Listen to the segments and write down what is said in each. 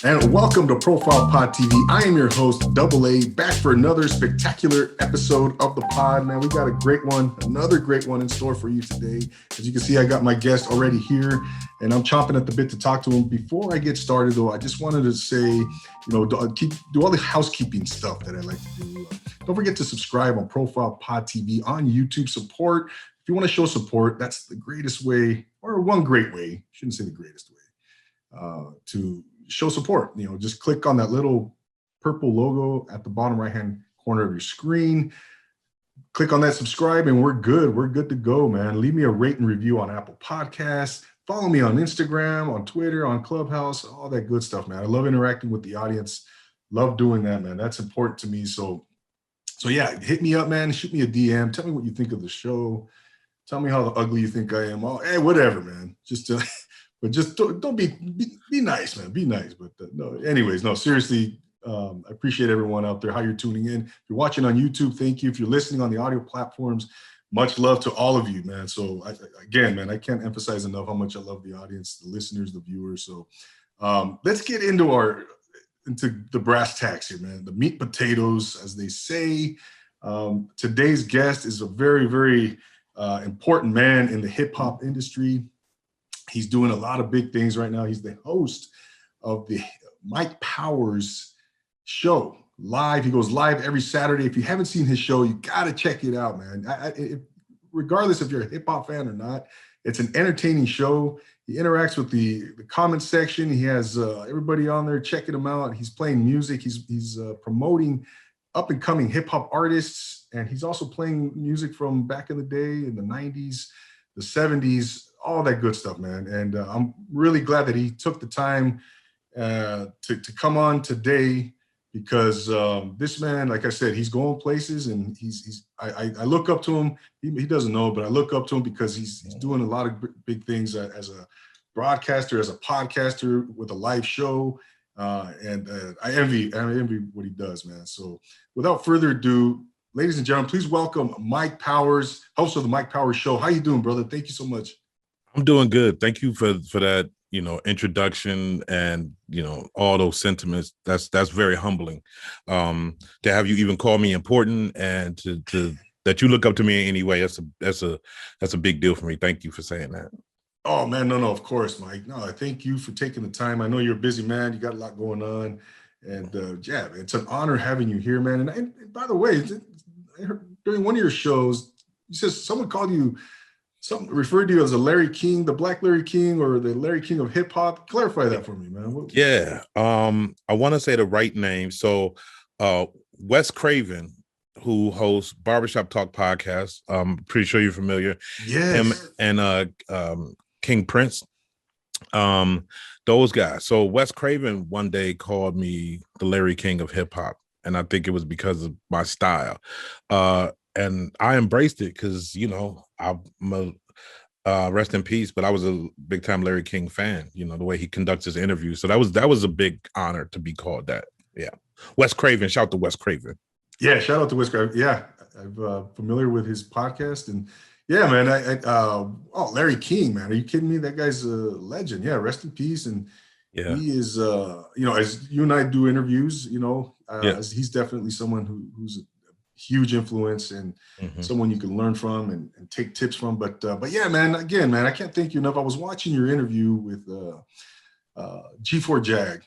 And welcome to Profile Pod TV. I am your host, Double A, back for another spectacular episode of the pod. Man, we got a great one, another great one in store for you today. As you can see, I got my guest already here, and I'm chomping at the bit to talk to him. Before I get started, though, I just wanted to say, do all the housekeeping stuff that I like to do. Don't forget to subscribe on Profile Pod TV on YouTube. Support. If you want to show support, that's the greatest way, or one great way. Shouldn't say the greatest way to show support. Just click on that little purple logo at the bottom right-hand corner of your screen. Click on that subscribe, and we're good. We're good to go, man. Leave me a rate and review on Apple Podcasts. Follow me on Instagram, on Twitter, on Clubhouse, all that good stuff, man. I love interacting with the audience. Love doing that, man. That's important to me. So yeah, hit me up, man. Shoot me a DM. Tell me what you think of the show. Tell me how ugly you think I am. Oh, hey, whatever, man. But just don't be nice, man. Be nice. But no, seriously, I appreciate everyone out there, how you're tuning in. If you're watching on YouTube, thank you. If you're listening on the audio platforms, much love to all of you, man. So again, man, I can't emphasize enough how much I love the audience, the listeners, the viewers. So let's get into the brass tacks here, man. The meat potatoes, as they say. Today's guest is a very, very important man in the hip hop industry. He's doing a lot of big things right now. He's the host of the Mike Powers show live. He goes live every Saturday. If you haven't seen his show, you got to check it out, man. Regardless if you're a hip hop fan or not, it's an entertaining show. He interacts with the comment section. He has everybody on there checking him out. He's playing music. He's promoting up and coming hip hop artists. And he's also playing music from back in the day in the 90s, the 70s, all that good stuff, man. And I'm really glad that he took the time to come on today, because this man, like I said, he's going places, and I look up to him. He doesn't know, but I look up to him because he's doing a lot of big things as a broadcaster, as a podcaster with a live show. And I envy what he does, man. So without further ado, ladies and gentlemen, please welcome Mike Powers, host of the Mike Powers Show. How you doing, brother? Thank you so much. I'm doing good. Thank you for that, introduction and, all those sentiments. That's very humbling. To have you even call me important, and to that you look up to me in any way. That's a big deal for me. Thank you for saying that. Oh man, no, of course, Mike. No, I thank you for taking the time. I know you're a busy man. You got a lot going on, and yeah, it's an honor having you here, man. And by the way, I heard during one of your shows, you said someone called you. Some referred to you as a Larry King, the Black Larry King, or the Larry King of hip hop. Clarify that for me, man. Yeah, I want to say the right name. So, Wes Craven, who hosts Barbershop Talk podcast, I'm pretty sure you're familiar. Yes. Him and King Prince, those guys. So Wes Craven one day called me the Larry King of hip hop, and I think it was because of my style. And I embraced it because, I'm a rest in peace, but I was a big time Larry King fan, the way he conducts his interviews. So that was a big honor to be called that. Yeah. Wes Craven, shout out to Wes Craven. Yeah, shout out to Wes Craven. Yeah, I'm familiar with his podcast. And yeah, man, Larry King, man, are you kidding me? That guy's a legend. Yeah, rest in peace. And yeah, he is, as you and I do interviews, he's definitely someone who's a huge influence and someone you can learn from and take tips from. But yeah, man, again, man, I can't thank you enough. I was watching your interview with G4 Jag.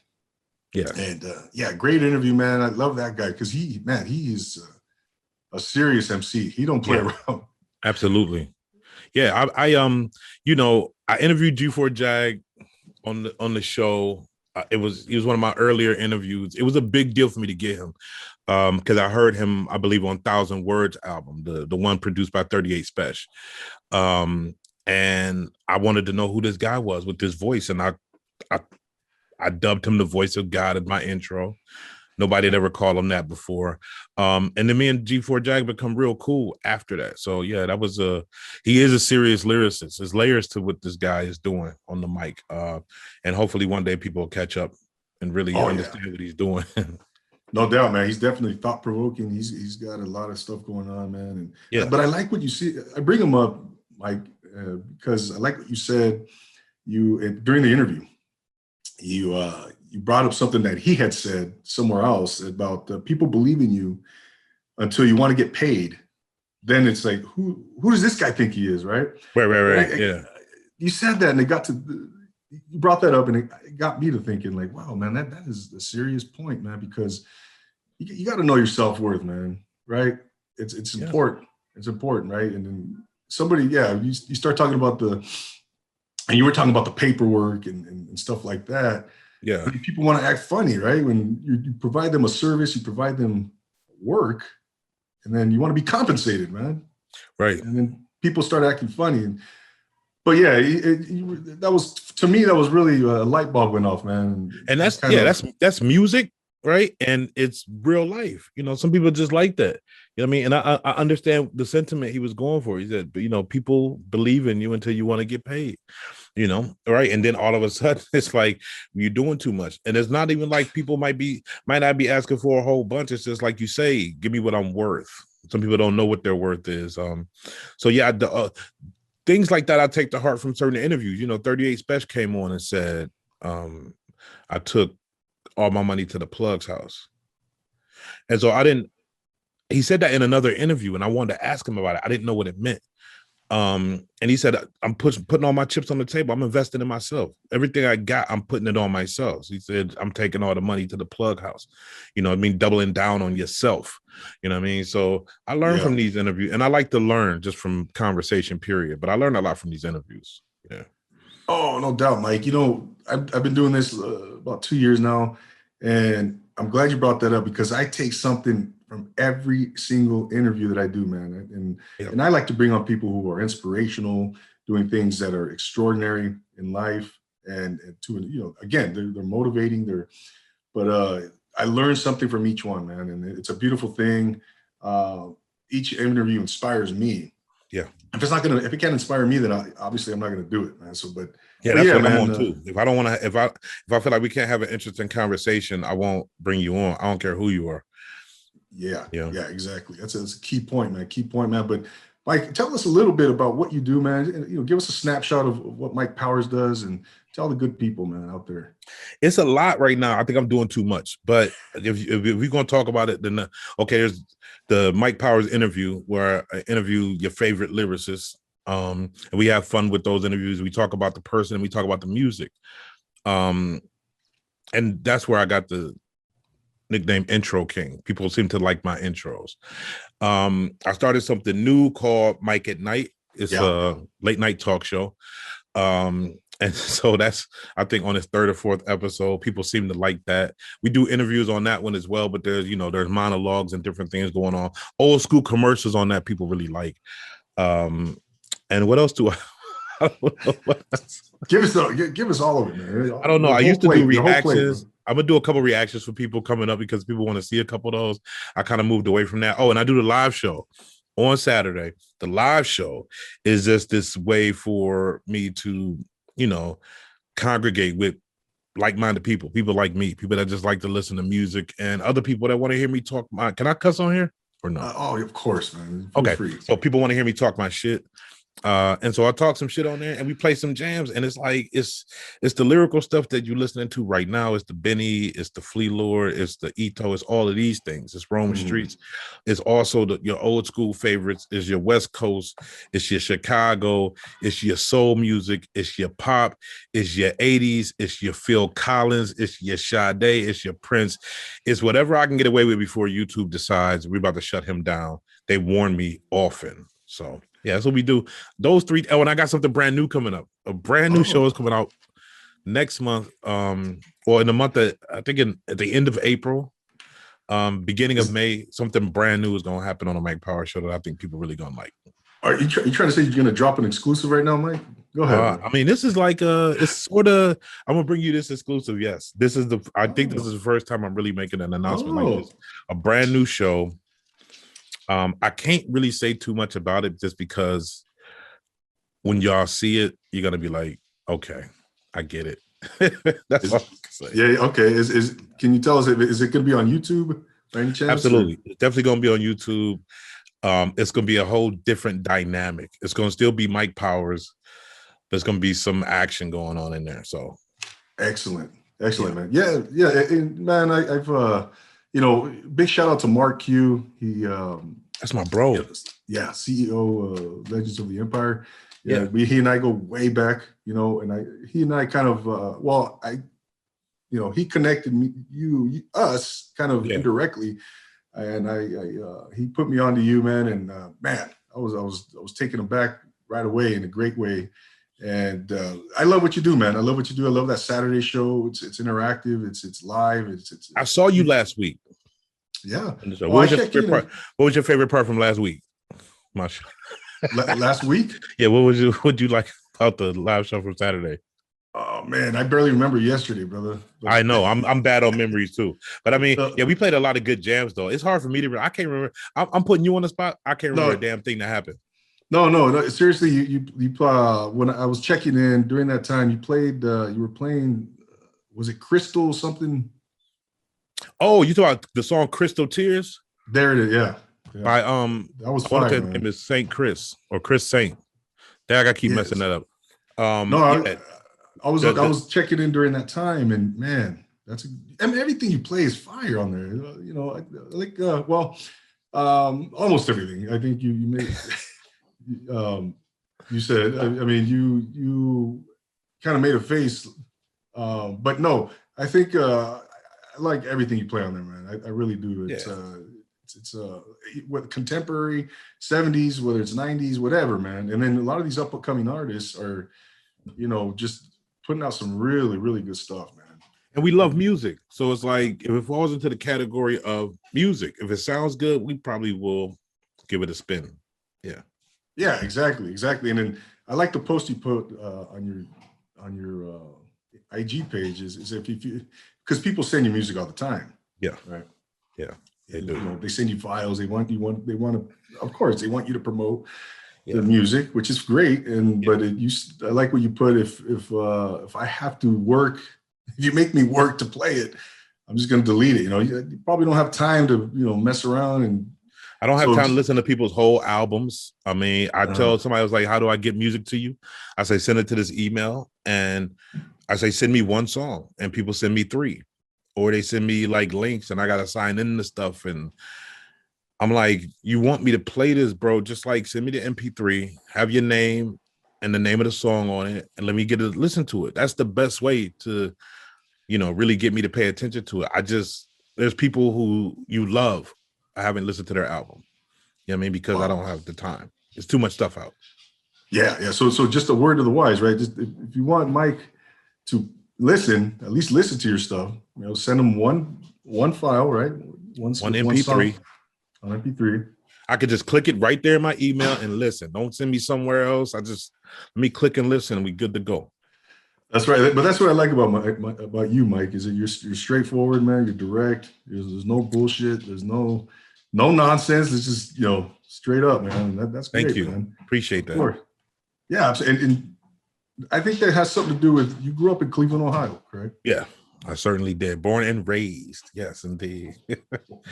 Yeah. And yeah, great interview, man. I love that guy because he is a serious MC. He don't play around. Absolutely. Yeah. I interviewed G4 Jag on the show. He was one of my earlier interviews. It was a big deal for me to get him. Because I heard him, I believe, on 1,000 Words album, the one produced by 38 Special. And I wanted to know who this guy was with this voice. And I dubbed him the voice of God in my intro. Nobody had ever called him that before. And then me and G4 Jag become real cool after that. So yeah, he is a serious lyricist. There's layers to what this guy is doing on the mic. And hopefully one day people will catch up and really understand what he's doing. No doubt, man. He's definitely thought-provoking. He's got a lot of stuff going on, man. And yeah, but I like what you see. I bring him up, Mike, because I like what you said. During the interview, you you brought up something that he had said somewhere else about people believe in you until you want to get paid. Then it's like, who does this guy think he is, right? Right. Yeah. You said that, and you brought that up, and it got me to thinking, like, wow, man, that is a serious point, man, because you got to know your self-worth, man, right? It's important. It's important, right? And then somebody, you start talking about and you were talking about the paperwork and stuff like that. Yeah. People want to act funny, right? When you provide them a service, you provide them work, and then you want to be compensated, man. Right. And then people start acting funny. But yeah, that was, to me, that was really a light bulb went off, man. And that's music, right? And it's real life. You know, some people just like that. You know what I mean? And I understand the sentiment he was going for. He said, you know, people believe in you until you want to get paid, you know, right? And then all of a sudden it's like you're doing too much. And it's not even like people might not be asking for a whole bunch. It's just like you say, give me what I'm worth. Some people don't know what their worth is. So yeah, things like that I take to heart from certain interviews. You know, 38 Special came on and said, I took all my money to the plug's house. And so he said that in another interview, and I wanted to ask him about it. I didn't know what it meant. And he said, I'm putting all my chips on the table. I'm investing in myself. Everything I got, I'm putting it on myself. So he said, I'm taking all the money to the plug house. You know what I mean? Doubling down on yourself. You know what I mean? So I learned from these interviews, and I like to learn just from conversation, period. But I learned a lot from these interviews. Yeah. Oh, no doubt, Mike. You know, I've been doing this about 2 years now, and I'm glad you brought that up, because I take something from every single interview that I do, man. And I like to bring on people who are inspirational, doing things that are extraordinary in life, and to, you know, again, they're motivating. But I learned something from each one, man, and it's a beautiful thing. Each interview inspires me. Yeah. If it can't inspire me, then obviously I'm not gonna do it, man. So, but that's what man, I'm on too. If I don't want to, if I feel like we can't have an interesting conversation, I won't bring you on. I don't care who you are. Yeah, exactly. That's a key point, man. Key point, man. But Mike, tell us a little bit about what you do, man. You know, give us a snapshot of what Mike Powers does, and tell the good people, man, out there. It's a lot right now. I think I'm doing too much. But if we're going to talk about it, then okay, there's the Mike Powers interview, where I interview your favorite lyricists. And we have fun with those interviews. We talk about the person, and we talk about the music. And that's where I got the nickname Intro King. People seem to like my intros. I started something new called Mike at Night. It's a late night talk show. And so that's, I think, on its third or fourth episode. People seem to like that. We do interviews on that one as well, but there's monologues and different things going on. Old school commercials on that people really like. And what else do I don't know what else. Give us all of it, man. I don't know. I used to do reactions. I'm gonna do a couple reactions for people coming up, because people want to see a couple of those. I kind of moved away from that. Oh, and I do the live show on Saturday. The live show is just this way for me to, you know, congregate with like-minded people like me, people that just like to listen to music, and other people that want to hear me talk. Can I cuss on here or no? Oh, of course, man. Feel free. So people want to hear me talk my shit. And so I talk some shit on there, and we play some jams, and it's like it's the lyrical stuff that you're listening to right now. It's the Benny, it's the Flea Lord, it's the Ito, it's all of these things. It's Roman Streets. It's also your old school favorites. It's your West Coast. It's your Chicago. It's your soul music. It's your pop. It's your 80s. It's your Phil Collins. It's your Sade. It's your Prince. It's whatever I can get away with before YouTube decides we're about to shut him down. They warn me often. So yeah, that's what we do. Those three. Oh, and I got something brand new coming up. A brand new show is coming out next month. Or in the month that I think at the end of April, beginning of May, something brand new is going to happen on the Mike Power Show that I think people really going to like. Are you trying to say you're going to drop an exclusive right now, Mike? Go ahead. I mean, this is like it's sort of. I'm gonna bring you this exclusive. Yes, this is I think this is the first time I'm really making an announcement like this. A brand new show. I can't really say too much about it, just because when y'all see it, you're gonna be like, okay, I get it. That's all I can say. Yeah, okay. Can you tell us, is it gonna be on YouTube by any chance? Absolutely. It's definitely gonna be on YouTube. It's gonna be a whole different dynamic. It's gonna still be Mike Powers. There's gonna be some action going on in there. So excellent. Excellent, man. Yeah. And man, I've big shout out to Mark Q. That's my bro. Yeah, CEO Legends of the Empire. Yeah. He and I go way back, he and I kind of he connected us kind of indirectly, and he put me onto you, man, and man, I was taken aback right away in a great way. And I love what you do, man. I love what you do. I love that Saturday show. It's interactive. It's live. I saw you last week. Yeah. What was your favorite part? What was your favorite part from last week? Last week? Yeah. What you like about the live show from Saturday? Oh man, I barely remember yesterday, brother. I know I'm bad on memories too. But I mean, we played a lot of good jams though. It's hard for me to. I can't remember. I'm putting you on the spot. I can't remember a damn thing that happened. No. Seriously, you when I was checking in during that time, you were playing. Was it Crystal something? Oh, you talking about the song "Crystal Tears"? There it is. Yeah. By that was fire. His name is Saint Chris or Chris Saint. There, I gotta keep messing that up. I was checking in during that time, and man, everything you play is fire on there. Almost everything. I think you made. You said. I mean, you kind of made a face, but no, I think I like everything you play on there, man. I really do. It's what contemporary 70s, whether it's 90s, whatever, man. And then a lot of these up and coming artists are, just putting out some really, really good stuff, man. And we love music. So it's like, if it falls into the category of music, if it sounds good, we probably will give it a spin. Yeah. Yeah, exactly. And then I like the post you put on your IG page is if you, because people send you music all the time. Yeah. Right. Yeah. They do. They send you files. They want to, of course, they want you to promote the music, which is great. But I like what you put. If I have to work, if you make me work to play it, I'm just going to delete it. You probably don't have time to, mess around. And I don't have time to listen to people's whole albums. I mean, I tell somebody, I was like, how do I get music to you? I say, send it to this email. And I say, send me one song. And people send me 3. Or they send me like links and I got to sign in the stuff. And I'm like, you want me to play this, bro? Just like send me the MP3, have your name and the name of the song on it, and let me get to listen to it. That's the best way to, really get me to pay attention to it. There's people who you love. I haven't listened to their album. You know what I mean? Because I don't have the time. There's too much stuff out. Yeah. So just a word to the wise, right? Just if you want Mike to at least listen to your stuff, send them one file, right? One MP3. On MP3. I could just click it right there in my email and listen. Don't send me somewhere else. Let me click and listen and we good to go. That's right. But that's what I like about you, Mike, is that you're straightforward, man. You're direct. There's no bullshit. There's no nonsense. It's just, straight up, man. That's great. Thank you. Man. Appreciate that. Of course. Yeah. And I think that has something to do with, you grew up in Cleveland, Ohio, correct? Yeah, I certainly did. Born and raised. Yes, indeed.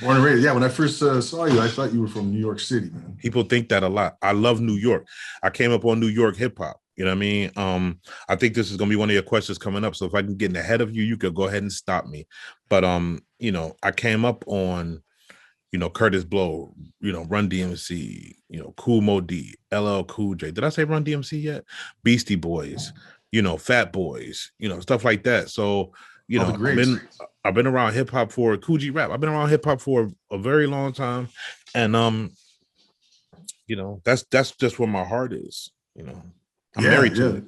Born and raised. Yeah, when I first saw you, I thought you were from New York City, man. People think that a lot. I love New York. I came up on New York hip hop. You know what I mean? I think this is going to be one of your questions coming up. So if I can get ahead of you, you could go ahead and stop me. But, I came up on, Curtis Blow, Run DMC, Kool Moe Dee, LL Cool J. Did I say Run DMC yet? Beastie Boys, Fat Boys, stuff like that. So, I've been around hip hop for Coogee Rap. I've been around hip hop for a very long time. And, that's just where my heart is, I'm married to it.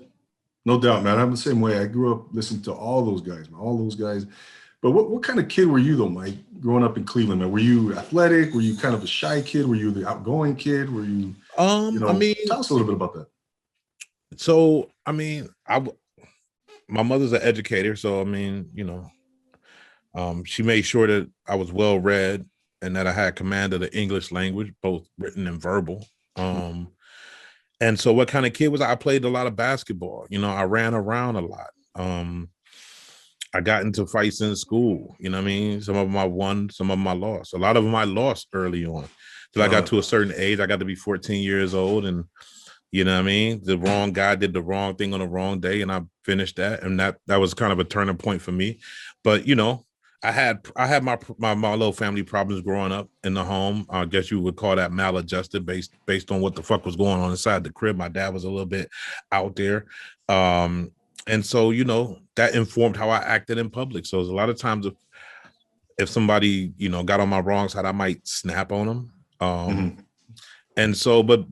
No doubt, man. I'm the same way. I grew up listening to all those guys. But what kind of kid were you though, Mike, growing up in Cleveland, man? Were you athletic? Were you kind of a shy kid? Were you the outgoing kid? Were you, tell us a little bit about that. So, my mother's an educator. So, she made sure that I was well read and that I had command of the English language, both written and verbal. And so what kind of kid was I? I played a lot of basketball. I ran around a lot. I got into fights in school. Some of them I won, some of them I lost. A lot of them I lost early on. Till I got to a certain age. I got to be 14 years old. And, You know what I mean? The wrong guy did the wrong thing on the wrong day, and I finished that, and that was kind of a turning point for me. But I had my little family problems growing up in the home. I guess you would call that maladjusted based on what the fuck was going on inside the crib. My dad was a little bit out there. And so, that informed how I acted in public. So there's a lot of times if somebody, got on my wrong side, I might snap on them. And so, but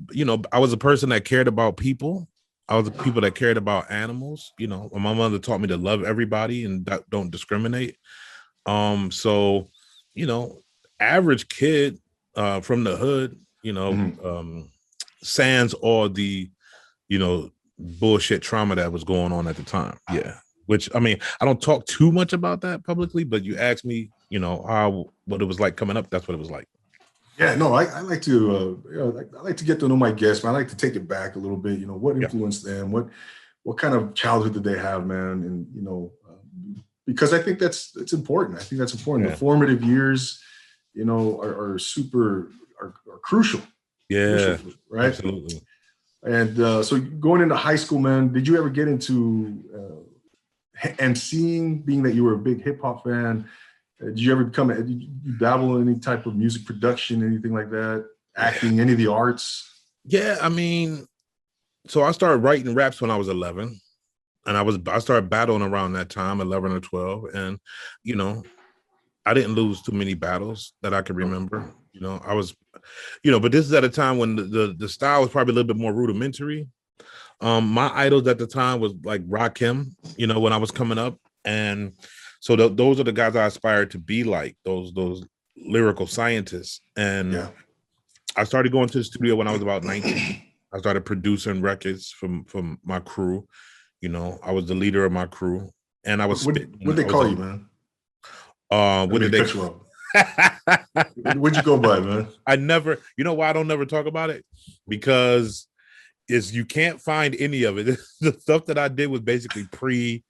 I was a person that cared about people. I was a people that cared about animals. My mother taught me to love everybody and don't discriminate. So, average kid from the hood, sans all the, bullshit trauma that was going on at the time. Yeah. Which, I mean, I don't talk too much about that publicly, but you asked me, what it was like coming up. That's what it was like. Yeah, no, I like to, I like to get to know my guests, man. I like to take it back a little bit. What influenced them? What kind of childhood did they have, man? And because I think it's important. I think that's important. Yeah. The formative years, are crucial. Yeah, crucial, right. Absolutely. And so going into high school, man, did you ever get into and being that you were a big hip hop fan? Did you ever did you dabble in any type of music production, anything like that? Acting, any of the arts? Yeah, I mean, so I started writing raps when I was 11, and I started battling around that time, 11 or 12, and I didn't lose too many battles that I can remember. I was, but this is at a time when the style was probably a little bit more rudimentary. My idols at the time was like Rakim, when I was coming up, and so those are the guys I aspired to be like, those lyrical scientists. And I started going to the studio when I was about 19. I started producing records from my crew. I was the leader of my crew, and I was. What they call you, man? What did they? What'd you go by, man? I never. You know why I don't never talk about it? Because you can't find any of it. The stuff that I did was basically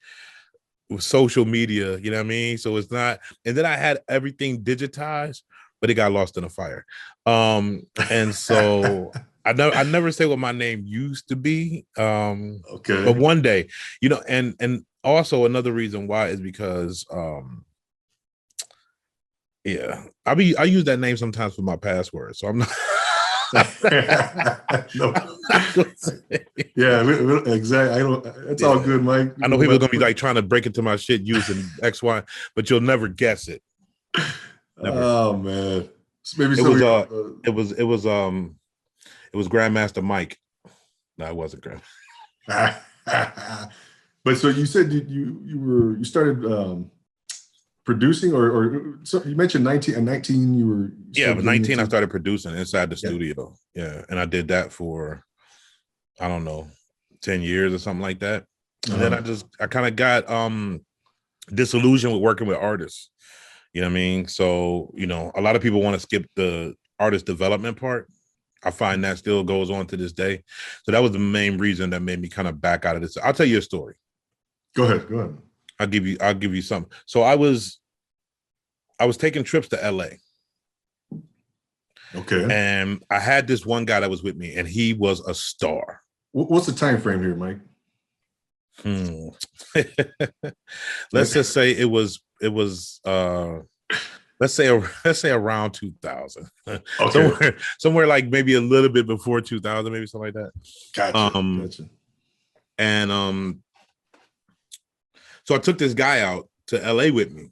with social media, you know what I mean? So it's not, and then I had everything digitized, but it got lost in a fire. And so I never say what my name used to be. Okay. But one day, and also another reason why is because I use that name sometimes for my password. So I'm not no. Yeah, exactly. It's all good, Mike. I know people are gonna be like trying to break into my shit using XY, but you'll never guess it. Never. Oh man, maybe it was Grandmaster Mike. No, it wasn't Grand. But so you said you started producing, or so you mentioned 19 and 19 you were. Yeah, but 19 I started producing inside the studio. Yeah, and I did that for, I don't know, 10 years or something like that. And then I kind of got disillusioned with working with artists. You know what I mean? So, a lot of people want to skip the artist development part. I find that still goes on to this day. So that was the main reason that made me kind of back out of this. I'll tell you a story. Go ahead. I'll give you something. So I was taking trips to LA. Okay. And I had this one guy that was with me, and he was a star. What's the time frame here, Mike? Let's just say it was let's say around 2000. Okay. somewhere like maybe a little bit before 2000, maybe something like that. Gotcha. And so I took this guy out to LA with me.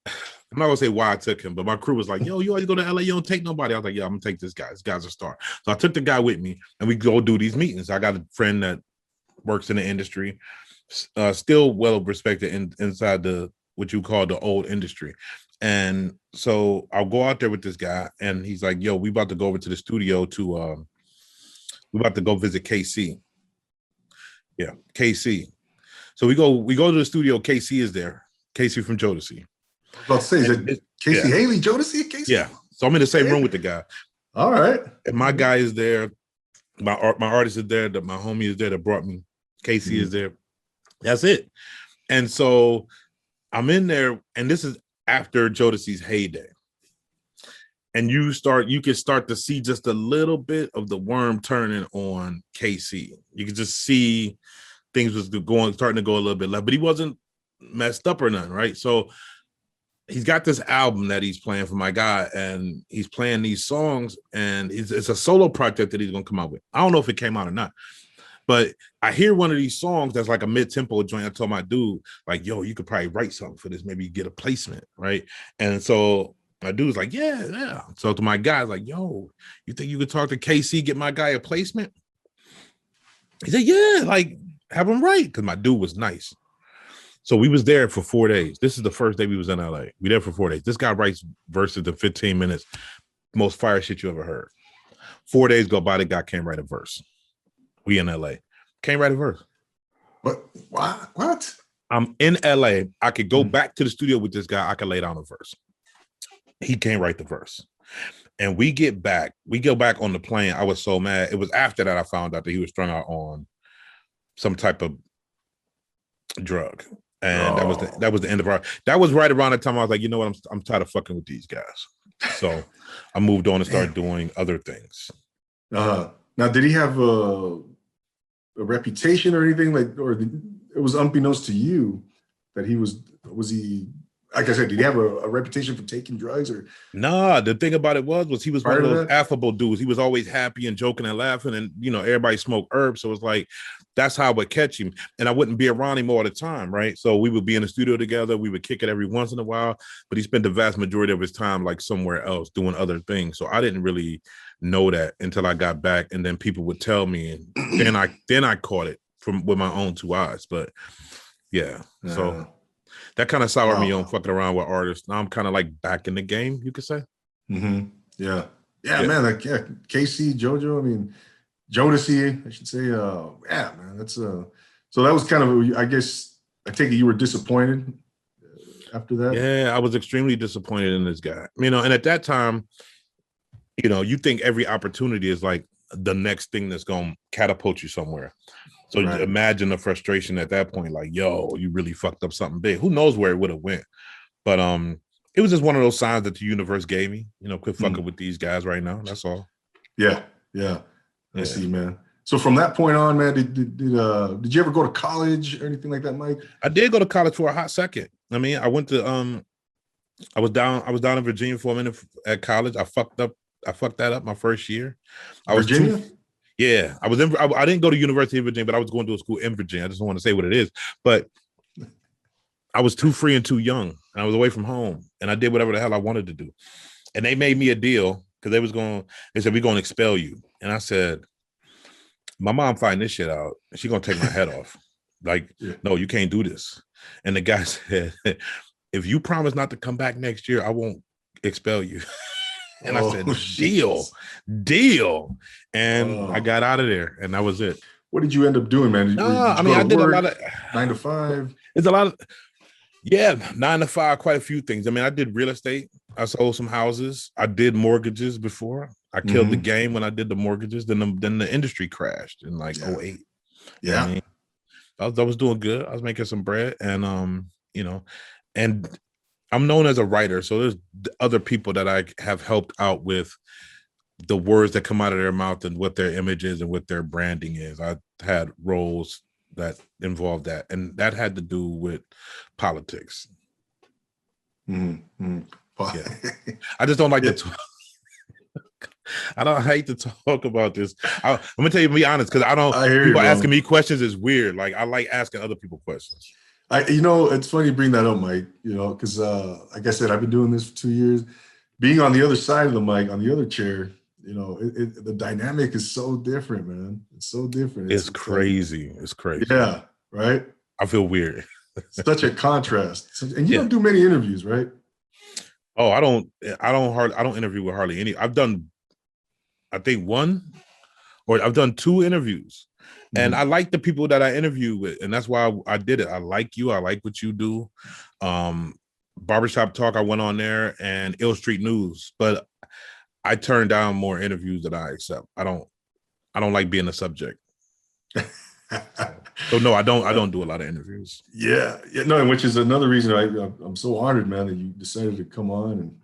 I'm not gonna say why I took him, but my crew was like, yo, you always go to LA, you don't take nobody. I was like, yeah, I'm gonna take this guy. This guy's a star. So I took the guy with me, and we go do these meetings. I got a friend that works in the industry, still well respected inside what you call the old industry. And so I'll go out there with this guy, and he's like, yo, we about to go over to the studio we about to go visit KC. Yeah, KC. So we go to the studio. KC is there. KC from Jodeci. I was about to say, is it Casey Haley, Jodeci? Casey? Yeah. So I'm in the same room with the guy. All right. And my guy is there. My artist is there. My homie is there that brought me. Casey is there. That's it. And so I'm in there, and this is after Jodeci's heyday. and you can start to see just a little bit of the worm turning on KC. You can just see things was starting to go a little bit left, but he wasn't messed up or nothing, right? So he's got this album that he's playing for my guy, and he's playing these songs, and it's a solo project that he's gonna come out with. I don't know if it came out or not, but I hear one of these songs that's like a mid-tempo joint. I told my dude, like, yo, you could probably write something for this, maybe get a placement, right? And so my dude's like, yeah. So to my guy, like, yo, you think you could talk to KC, get my guy a placement? He said, yeah, like, have him write, because my dude was nice. So we was there for 4 days. This is the first day we was in LA. We there for 4 days. This guy writes verses in 15 minutes. Most fire shit you ever heard. 4 days go by, the guy can't write a verse. We in LA. Can't write a verse. What? I'm in LA. I could go back to the studio with this guy. I could lay down a verse. He can't write the verse. And we go back on the plane. I was so mad. It was after that I found out that he was strung out on some type of drug. And that was the end of that was right around the time I was like, you know what, I'm tired of fucking with these guys. So I moved on and started doing other things. Now, did he have a reputation or anything, like, or it was unbeknownst to you that was he, like I said, did he have a reputation for taking drugs? Or nah, the thing about it was he was one of those affable dudes. He was always happy and joking and laughing, and everybody smoked herbs, so it was like that's how I would catch him. And I wouldn't be around him all the time, right? So we would be in the studio together, we would kick it every once in a while, but he spent the vast majority of his time like somewhere else doing other things. So I didn't really know that until I got back, and then people would tell me, and then I caught it with my own two eyes. But yeah. So that kind of soured me on fucking around with artists. Now I'm kind of like back in the game, you could say. Mm-hmm. Yeah, man. Like, KC, JoJo. I mean, Jodeci, I should say. Man. That's so that was kind of. I guess I take it you were disappointed after that. Yeah, I was extremely disappointed in this guy. And at that time, you think every opportunity is like the next thing that's going to catapult you somewhere. So imagine the frustration at that point, like, yo, you really fucked up something big. Who knows where it would have went? But it was just one of those signs that the universe gave me, quit fucking with these guys right now. That's all. Yeah. I see, man. So from that point on, man, did you ever go to college or anything like that, Mike? I did go to college for a hot second. I mean, I went to I was down in Virginia for a minute at college. I fucked that up my first year. Virginia? Yeah, I didn't go to University of Virginia, but I was going to a school in Virginia. I just don't want to say what it is, but I was too free and too young, and I was away from home, and I did whatever the hell I wanted to do. And they made me a deal because they said, we're going to expel you. And I said, my mom find this shit out, and she's going to take my head off. Like, no, you can't do this. And the guy said, if you promise not to come back next year, I won't expel you. And I said, deal. And I got out of there, and that was it. What did you end up doing, man? I did a lot of 9 to 5. It's a lot of 9 to 5, quite a few things. I mean, I did real estate. I sold some houses. I did mortgages before. I killed the game when I did the mortgages. Then the industry crashed in like 2008. Yeah. I mean, I was doing good. I was making some bread, and and I'm known as a writer, so there's other people that I have helped out with the words that come out of their mouth and what their image is and what their branding is. I had roles that involved that, and that had to do with politics. Mm-hmm. Yeah. I just don't like to talk. I hate to talk about this. I'm gonna tell you, to be honest, because people asking me questions is weird. Like, I like asking other people questions. It's funny you bring that up, Mike, because like I said, I've been doing this for 2 years. Being on the other side of the mic, on the other chair, the dynamic is so different, man. It's so different. It's crazy. It's crazy. Yeah, right? I feel weird. Such a contrast. And you don't do many interviews, right? Oh, I don't interview with hardly any. I've done, I think I've done 2 interviews. And I like the people that I interview with, and that's why I did it. I like you. I like what you do. Barbershop Talk, I went on there, and Ill Street News, but I turn down more interviews than I accept. I don't like being a subject. So no, I don't do a lot of interviews. Yeah, no, which is another reason I'm so honored, man, that you decided to come on and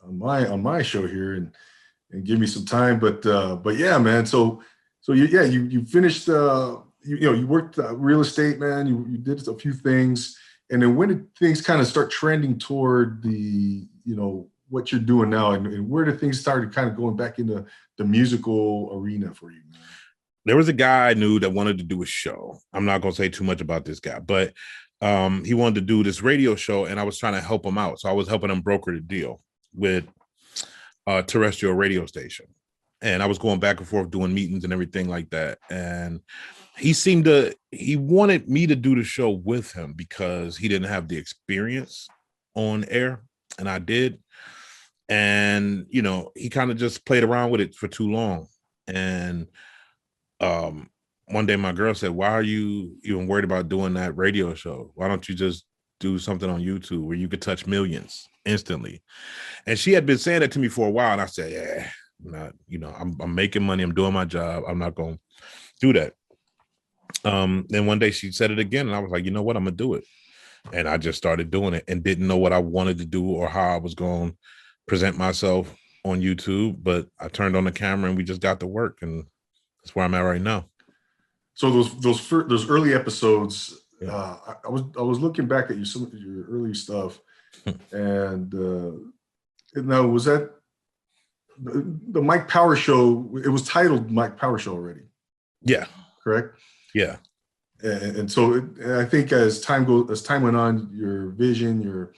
on my show here and give me some time. But yeah, man. So you finished. You worked real estate, man. You did a few things, and then when did things kind of start trending toward the what you're doing now, and where did things started kind of going back into the musical arena for you, man? There was a guy I knew that wanted to do a show. I'm not going to say too much about this guy, but he wanted to do this radio show, and I was trying to help him out. So I was helping him broker the deal with a terrestrial radio station. And I was going back and forth doing meetings and everything like that. And he wanted me to do the show with him because he didn't have the experience on air, and I did. And, he kind of just played around with it for too long. And one day my girl said, "Why are you even worried about doing that radio show? Why don't you just do something on YouTube where you could touch millions instantly?" And she had been saying that to me for a while. And I said, "Yeah, I'm making money. I'm doing my job. I'm not going to do that." Then one day she said it again, and I was like, "You know what? I'm going to do it." And I just started doing it and didn't know what I wanted to do or how I was going to present myself on YouTube. But I turned on the camera and we just got to work. And that's where I'm at right now. So those early episodes, Yeah. I was looking back at some of your early stuff, and now was that the Mike Power Show? It was titled Mike Power Show already. Yeah. Correct. Yeah. And so I think as time went on, your vision,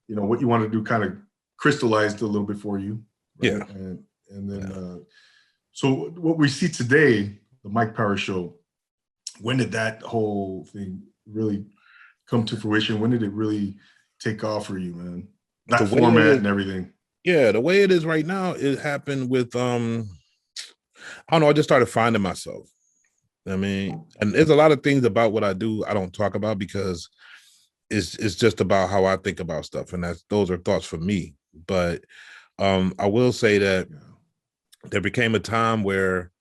what you want to do, kind of crystallized a little bit for you. Right? Yeah. And then so what we see today, the Mike Power Show. When did that whole thing really come to fruition? When did it really take off for you, man? That format and everything. Yeah, the way it is right now, it happened with I don't know, I just started finding myself. I mean, and there's a lot of things about what I do I don't talk about because it's just about how I think about stuff, and those are thoughts for me. But I will say that there became a time where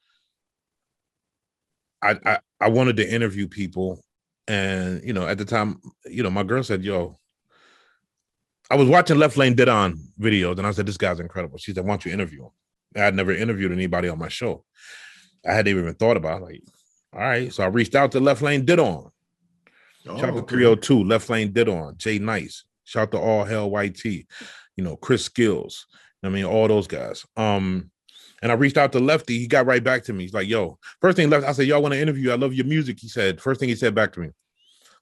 I wanted to interview people, and at the time, my girl said, "Yo," I was watching Left Lane Dead On videos, and I said, "This guy's incredible." She said, "Why don't you interview him?" I had never interviewed anybody on my show. I hadn't even thought about it. Like, all right, so I reached out to Left Lane Dead On. Shout out to 302, Left Lane Dead On, Jay Nice. Shout out to All Hell YT, Chris Skills. I mean, all those guys. And I reached out to Lefty. He got right back to me. He's like, "Yo," first thing Lefty, I said, "Y'all want to interview? I love your music." He said, first thing he said back to me,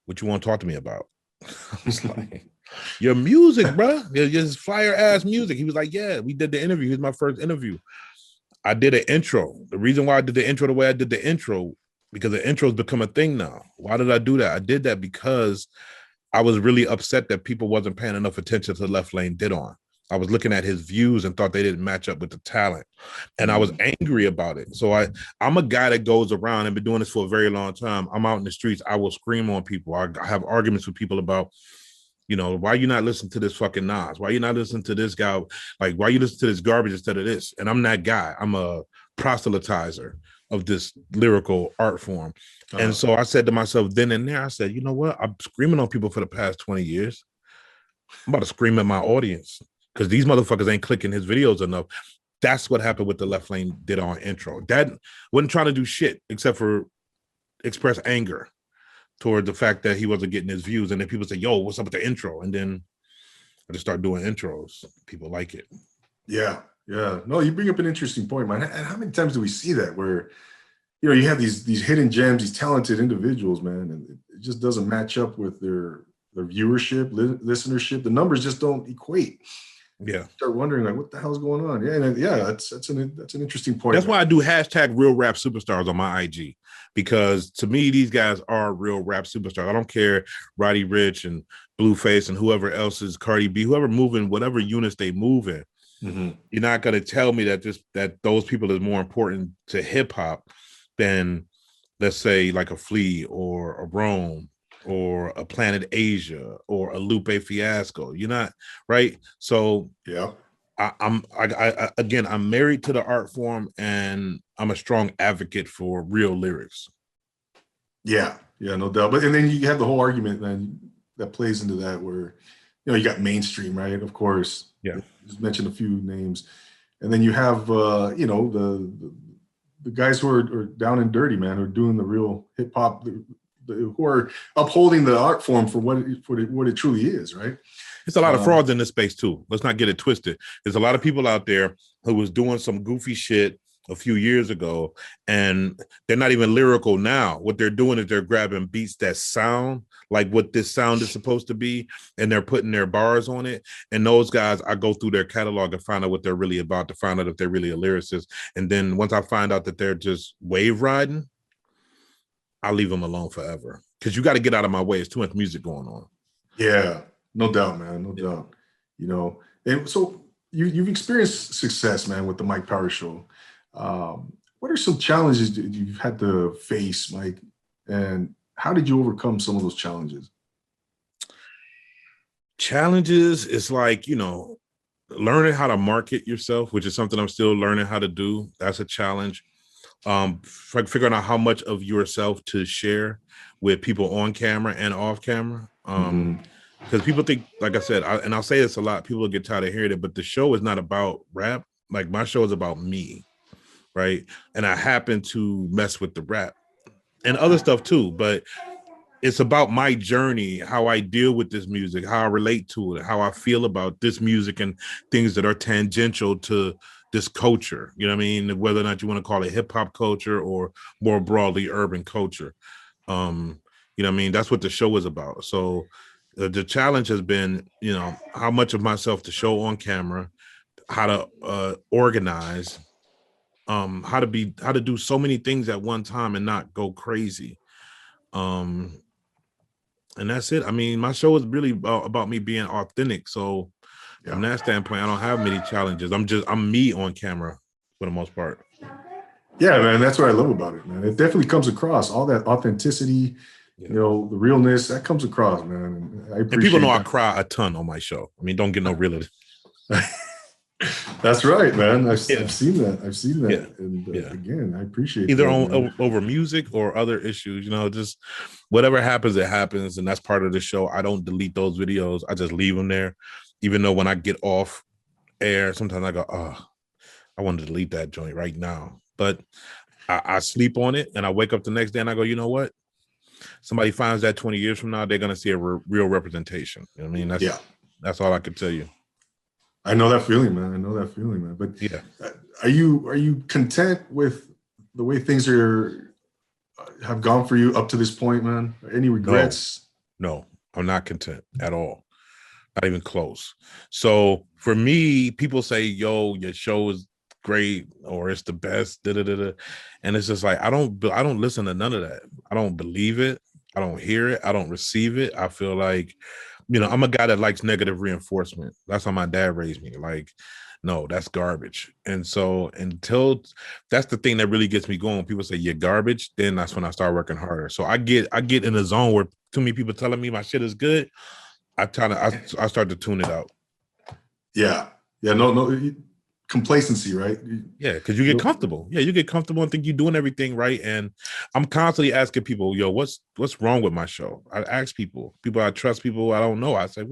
"What you want to talk to me about?" I was like, "Your music, bro. Just flyer ass music." He was like, "Yeah, we did the interview. Here's my first interview." I did an intro. The reason why I did the intro the way I did the intro, because the intro has become a thing now. Why did I do that? I did that because I was really upset that people wasn't paying enough attention to Left Lane Did On. I was looking at his views and thought they didn't match up with the talent. And I was angry about it. So I'm a guy that goes around and been doing this for a very long time. I'm out in the streets. I will scream on people. I have arguments with people about, why you not listening to this fucking Nas? Why you not listening to this guy? Like, why you listen to this garbage instead of this? And I'm that guy. I'm a proselytizer of this lyrical art form. And so I said to myself then and there, I said, you know what? I'm screaming on people for the past 20 years. I'm about to scream at my audience because these motherfuckers ain't clicking his videos enough. That's what happened with the Left Lane Did On intro. Dad wasn't trying to do shit except for express anger toward the fact that he wasn't getting his views. And then people say, "Yo, what's up with the intro?" And then I just start doing intros. People like it. Yeah. No, you bring up an interesting point, man. And how many times do we see that where, you have these hidden gems, these talented individuals, man, and it just doesn't match up with their viewership, listenership. The numbers just don't equate. Yeah. You start wondering, like, what the hell's going on? That's an interesting point. That's why I do hashtag real rap superstars on my IG, because to me, these guys are real rap superstars. I don't care Roddy Ricch and Blueface and whoever else is Cardi B, whoever moving, whatever units they move in. Mm-hmm. You're not going to tell me that those people is more important to hip hop than, let's say, like a Flea or a Rome or a Planet Asia or a Lupe Fiasco. You're not, right? So yeah, I'm married to the art form, and I'm a strong advocate for real lyrics. Yeah, no doubt. But and then you have the whole argument then that plays into that, where you got mainstream, right? Of course. Yeah. You just mentioned a few names. And then you have, the guys who are down and dirty, man, who are doing the real hip hop, who are upholding the art form for what it truly is, right? It's a lot of frauds in this space too. Let's not get it twisted. There's a lot of people out there who was doing some goofy shit a few years ago, and they're not even lyrical now. What they're doing is they're grabbing beats that sound like what this sound is supposed to be, and they're putting their bars on it. And those guys, I go through their catalog and find out what they're really about, to find out if they're really a lyricist. And then once I find out that they're just wave riding, I'll leave them alone forever. Because you got to get out of my way. It's too much music going on. Yeah, no doubt, man. No doubt. And so you've experienced success, man, with the Mike Power Show. What are some challenges that you've had to face, Mike? And how did you overcome some of those challenges? Challenges is like, learning how to market yourself, which is something I'm still learning how to do. That's a challenge. Figuring out how much of yourself to share with people on camera and off camera. Because people think, like I said, and I'll say this a lot, people get tired of hearing it, but the show is not about rap. Like, my show is about me, right? And I happen to mess with the rap and other stuff too, but it's about my journey, how I deal with this music, how I relate to it, how I feel about this music and things that are tangential to this culture. You know what I mean? Whether or not you want to call it hip hop culture or more broadly urban culture. You know what I mean? That's what the show is about. So the challenge has been, how much of myself to show on camera, how to organize, how to do so many things at one time and not go crazy. And that's it. I mean, my show is really about me being authentic. So from that standpoint, I don't have many challenges. I'm me on camera for the most part. Yeah, man, that's what I love about it, man. It definitely comes across, all that authenticity, the realness that comes across, man. And I appreciate. And people know I cry a ton on my show. I mean, don't get no realer. That's right, man. I've seen that. Yeah. And again, I appreciate either that, over music or other issues. Just whatever happens, it happens, and that's part of the show. I don't delete those videos. I just leave them there, even though when I get off air, sometimes I go, "Oh, I want to delete that joint right now." But I sleep on it, and I wake up the next day and I go, "You know what? Somebody finds that 20 years from now, they're gonna see a real representation." You know what I mean? That's all I can tell you. I know that feeling, man. But yeah, are you content with the way things have gone for you up to this point, man? Any regrets? No, I'm not content at all. Not even close. So for me, people say, "Yo, your show is great," or "It's the best," and it's just like I don't listen to none of that. I don't believe it. I don't hear it. I don't receive it. I feel like, I'm a guy that likes negative reinforcement. That's how my dad raised me. Like, no, that's garbage. And so until that's the thing that really gets me going. People say you're garbage, then that's when I start working harder. So I get in a zone where too many people telling me my shit is good. I start to tune it out. Yeah. No. Complacency, right? Yeah, because you get comfortable. Yeah, you get comfortable and think you're doing everything right. And I'm constantly asking people, "Yo, what's wrong with my show?" I ask people I trust, people I don't know. I say,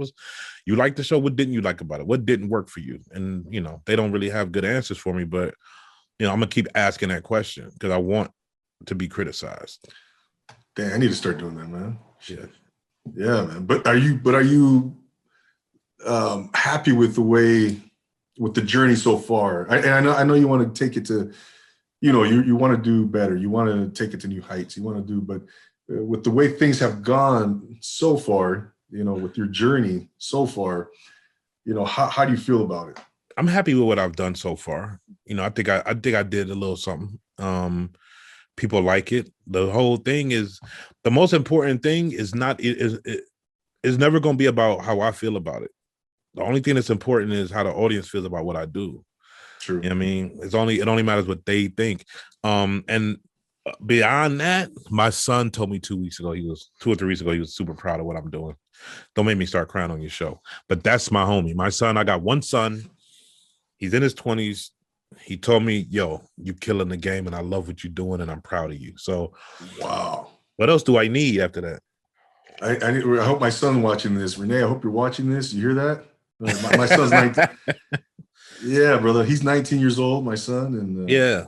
you like the show? What didn't you like about it? What didn't work for you? And they don't really have good answers for me, but I'm gonna keep asking that question because I want to be criticized. Damn, I need to start doing that, man. Shit. Yeah, man. But are you happy with the journey so far? And I know you want to take it to, you want to do better. You want to take it to new heights. You want to do, but with the way things have gone so far, with your journey so far, how do you feel about it? I'm happy with what I've done so far. I think I did a little something. People like it. The whole thing is, the most important thing is not, it is never going to be about how I feel about it. The only thing that's important is how the audience feels about what I do. True. I mean, it only matters what they think. And beyond that, my son told me 2 or 3 weeks ago, he was super proud of what I'm doing. Don't make me start crying on your show. But that's my homie. My son, I got one son. He's in his 20s. He told me, "Yo, you killing the game and I love what you're doing and I'm proud of you." So, wow. What else do I need after that? I hope my son's watching this. Renee, I hope you're watching this. You hear that? My son's 19. Yeah, brother. He's 19 years old, my son. And Yeah.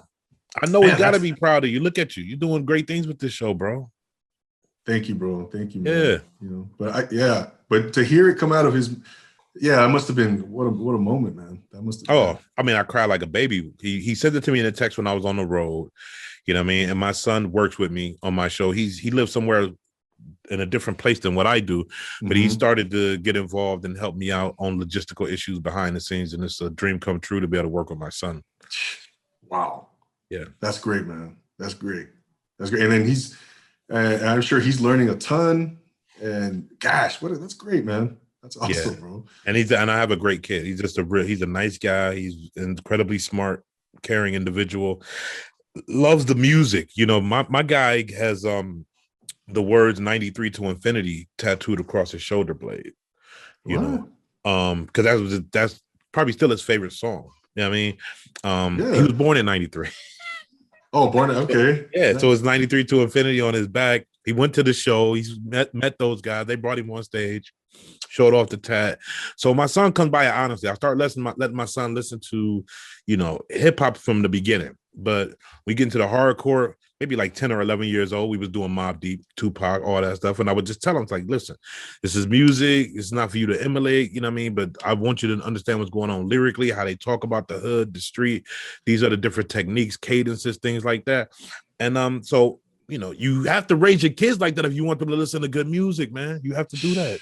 I know he man, got to be proud of you. Look at you. You're doing great things with this show, bro. thank you, bro. Thank you, man. Yeah. You know, but to hear it come out of his, yeah, it must have been what a moment, man. That must have been. Oh, I mean, I cried like a baby. He sent it to me in a text when I was on the road. You know what I mean? And my son works with me on my show. He lives somewhere in a different place than what I do, but he started to get involved and help me out on logistical issues behind the scenes. And it's a dream come true to be able to work with my son. Wow. Yeah. That's great, man. That's great. That's great. And then I'm sure he's learning a ton. And gosh, that's great, man. That's awesome, bro. And I have a great kid. He's just he's a nice guy. He's incredibly smart, caring individual. Loves the music. You know, my guy has the words 93 to infinity tattooed across his shoulder blade. You know, because that's probably still his favorite song. You know what I mean? He was born in 93. Oh, born okay. Yeah, so it's 93 to infinity on his back. He went to the show. He's met those guys. They brought him on stage, showed off the tat. So my son comes by, honestly. I start letting my son listen to, you know, hip hop from the beginning. But we get into the hardcore, maybe like 10 or 11 years old. We was doing Mobb Deep, Tupac, all that stuff. And I would just tell him, it's like, listen, this is music. It's not for you to emulate, you know what I mean? But I want you to understand what's going on lyrically, how they talk about the hood, the street. These are the different techniques, cadences, things like that. And so, you know, you have to raise your kids like that if you want them to listen to good music, man. You have to do that.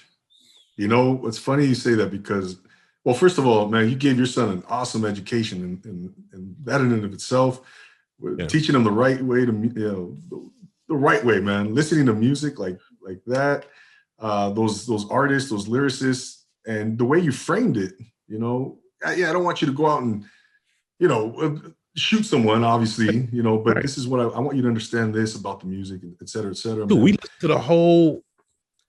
You know, it's funny you say that because, well, first of all, man, you gave your son an awesome education, and that in and of itself, teaching him the right way the right way, man. Listening to music like that, those artists, those lyricists, and the way you framed it. You know, I don't want you to go out and, you know, shoot someone, obviously, you know, but this is what I want you to understand this about the music, et cetera, et cetera. Dude, we listened to the whole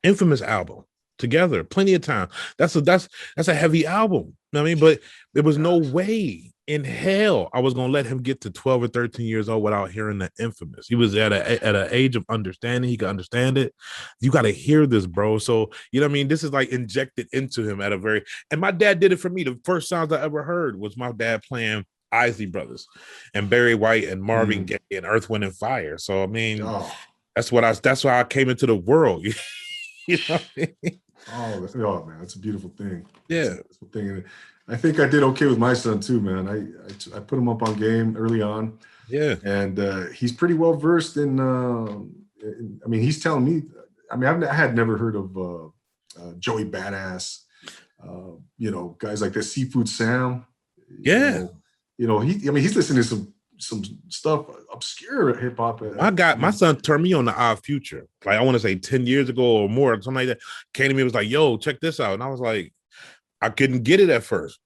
Infamous album together plenty of time. That's a heavy album. You know what I mean? But there was no way in hell I was gonna let him get to 12 or 13 years old without hearing the Infamous. He was at an age of understanding. He could understand it. You got to hear this, bro. So you know what I mean? This is like injected into him and my dad did it for me. The first sounds I ever heard was my dad playing Isley Brothers and Barry White and Marvin Gaye and Earth, Wind and Fire. So I mean, that's why I came into the world. You know what I mean? Oh man, that's a beautiful thing. Yeah, that's a thing. I think I did okay with my son too, man. I put him up on game early on. Yeah, and he's pretty well versed in. I mean, he's telling me. I mean, I had never heard of Joey Badass. You know, guys like this, Seafood Sam. Yeah, you know, he's listening to some stuff obscure hip hop. My son turned me on to Odd Future. Like I want to say 10 years ago or more, something like that. Came to me, was like, "Yo, check this out," and I was like, I couldn't get it at first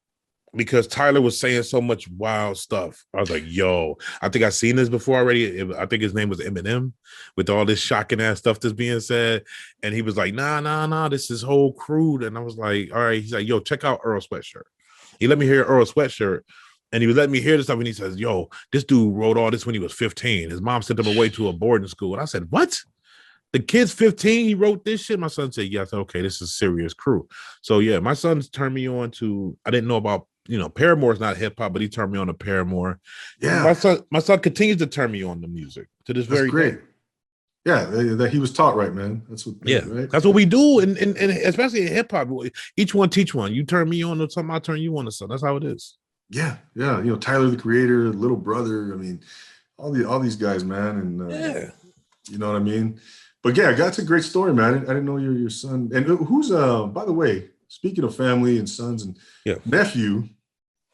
because Tyler was saying so much wild stuff. I was like, "Yo, I think I've seen this before already." I think his name was Eminem, with all this shocking ass stuff that's being said, and he was like, "Nah, this is whole crude," and I was like, "All right." He's like, "Yo, check out Earl Sweatshirt." He let me hear Earl Sweatshirt. And he was letting me hear this stuff, and he says, "Yo, this dude wrote all this when he was 15. His mom sent him away to a boarding school." And I said, "What? The kid's 15? He wrote this shit?" My son said, "Yeah." I said, "Okay, this is serious crew." So yeah, my son's turned me on to. I didn't know about, you know, Paramore's not hip hop, but he turned me on to Paramore. Yeah, my son continues to turn me on to music to this very great. day. Yeah, that he was taught right, man. That's what. Yeah, right? That's what we do, and especially in hip hop, each one teach one. You turn me on to something, I turn you on to something. That's how it is. Yeah. You know, Tyler the Creator, Little Brother. I mean, all these guys, man, and you know what I mean. But yeah, that's a great story, man. I didn't know your son. And who's by the way, speaking of family and sons and nephew.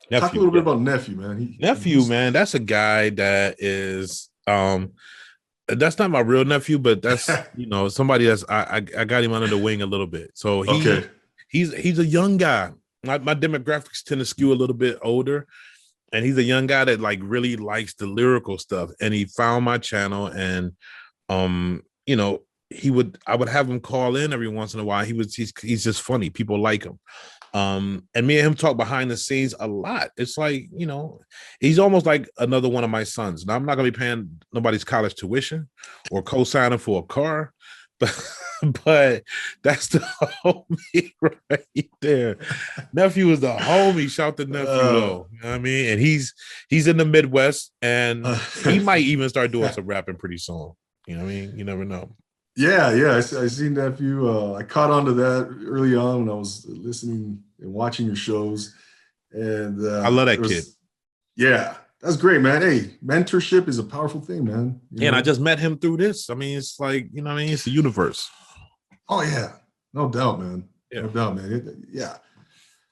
Talk a little bit about nephew, man. Man, that's a guy that is that's not my real nephew, but that's you know, somebody that's I got him under the wing a little bit. So he's a young guy. My demographics tend to skew a little bit older, and he's a young guy that like really likes the lyrical stuff. And he found my channel, and you know, I would have him call in every once in a while. He's just funny. People like him. And me and him talk behind the scenes a lot. It's like, you know, he's almost like another one of my sons. Now I'm not gonna be paying nobody's college tuition or co-signing for a car, but but that's the homie right there. Nephew is the homie. Shout to nephew though. You know what I mean? And he's in the Midwest, and he might even start doing some rapping pretty soon. You know what I mean? You never know. Yeah, I seen nephew. I caught on to that early on when I was listening and watching your shows, and I love that kid. Yeah, that's great, man. Hey, mentorship is a powerful thing, man. Yeah, and I just met him through this. I mean, it's like, you know what I mean? It's the universe. Oh yeah, no doubt, man. Yeah. No doubt, man. Yeah.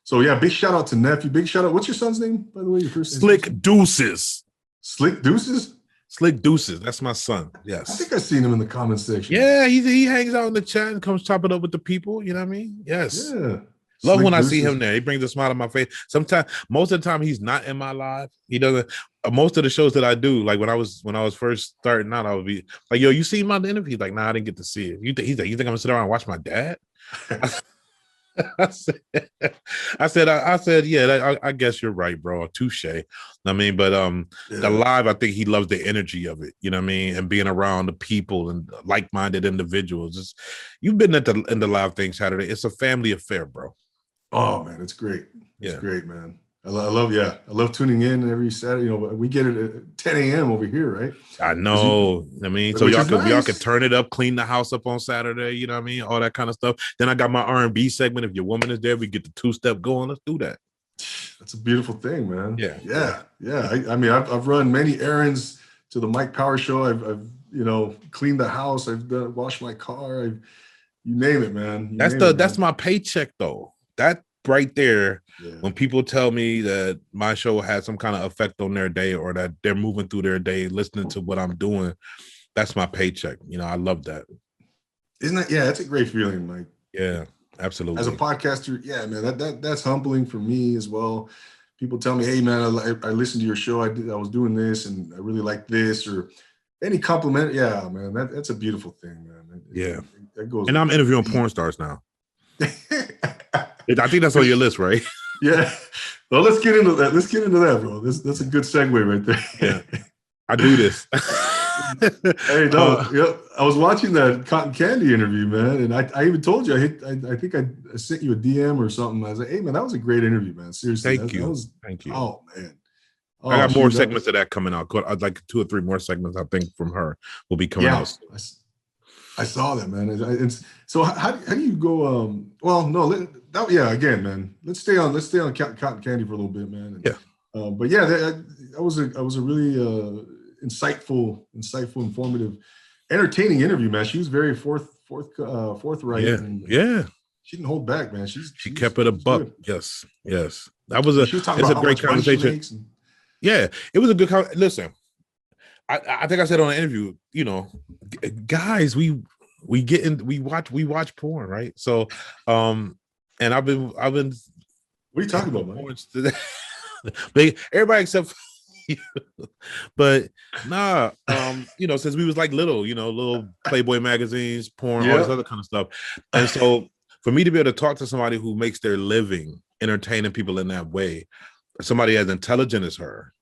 So yeah, big shout out to nephew. Big shout out. What's your son's name, by the way? Your first Slick Deuces. Slick Deuces. Slick Deuces. That's my son. Yes. I think I've seen him in the comment section. Yeah, he hangs out in the chat and comes chopping up with the people. You know what I mean? Yes. Yeah. Love Slick when Deuces. I see him there. He brings a smile on my face. Sometimes, most of the time, he's not in my live. He doesn't. Most of the shows that I do, like when I was first starting out, I would be like, "Yo, you seen my interview?" He's like, "Nah, I didn't get to see it." He's like, "You think I'm gonna sit around and watch my dad?" I said, yeah, I guess you're right, bro. Touche. I mean, but the live, I think he loves the energy of it. You know what I mean, and being around the people and like-minded individuals. You've been in the live thing Saturday. It's a family affair, bro. Oh man, it's great. It's Yeah. great, man. I love tuning in every Saturday. You know, we get it at 10 a.m. over here, right? I know. I mean, so y'all could turn it up, clean the house up on Saturday. You know what I mean? All that kind of stuff. Then I got my R&B segment. If your woman is there, we get the two-step going. Let's do that. That's a beautiful thing, man. Yeah. I mean, I've run many errands to the Mike Power Show. I've cleaned the house. I've washed my car. You name it, man. That's my paycheck though. That right there. Yeah. When people tell me that my show had some kind of effect on their day or that they're moving through their day listening to what I'm doing, that's my paycheck. You know, I love that. Isn't that? Yeah, it's a great feeling, Mike. Yeah, absolutely. As a podcaster, yeah, man, that's humbling for me as well. People tell me, "Hey, man, I listened to your show. I was doing this, and I really like this," or any compliment. Yeah, man, that's a beautiful thing, man. That goes. And I'm interviewing porn stars now. I think that's on your list, right? Yeah. Well, let's get into that, bro. That's a good segue right there. Yeah. I do this. Hey, no, I was watching that Cotton Candy interview, man, and I even told you I think I sent you a DM or something. I was like, "Hey, man, that was a great interview, man. Seriously, Thank you. Oh man, I got more segments of that coming out. I'd like 2 or 3 more segments. I think from her will be coming out. I saw that, man. So how do you go? Well, no, again, man. Let's stay on Cotton Candy for a little bit, man. But yeah, that was a really insightful, informative, entertaining interview, man. She was very forthright. Yeah. She didn't hold back, man. She kept it a buck. Yes. That was a great conversation. Yeah, it was a good conversation. Listen, I think I said on an interview, you know, guys, we watch porn, right? So, and I've been. What are you talking about, man? Everybody except you. But nah, since we was like little Playboy magazines, porn, all this other kind of stuff. And so for me to be able to talk to somebody who makes their living entertaining people in that way, somebody as intelligent as her,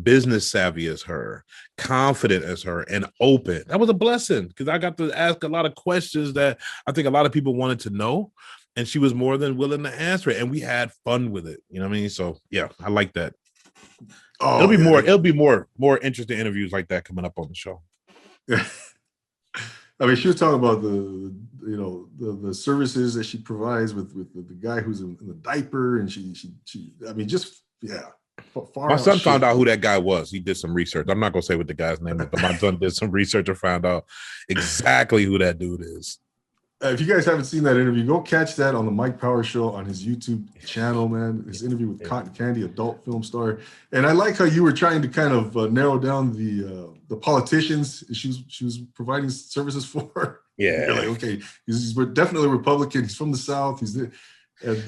business savvy as her, confident as her, and open, that was a blessing because I got to ask a lot of questions that I think a lot of people wanted to know. And she was more than willing to answer it, and we had fun with it. You know what I mean? So yeah, I like that. It'll be more interesting interviews like that coming up on the show. Yeah. I mean, she was talking about the services that she provides with the guy who's in the diaper, and she I mean, just my son found out who that guy was. He did some research. I'm not gonna say what the guy's name is, but my son did some research and found out exactly who that dude is. If you guys haven't seen that interview, go catch that on the Mike Power Show on his YouTube channel, man. His interview with Cotton Candy, adult film star. And I like how you were trying to kind of narrow down the politicians she was providing services for. Yeah. You're like, okay, he's definitely Republican. He's from the South. He's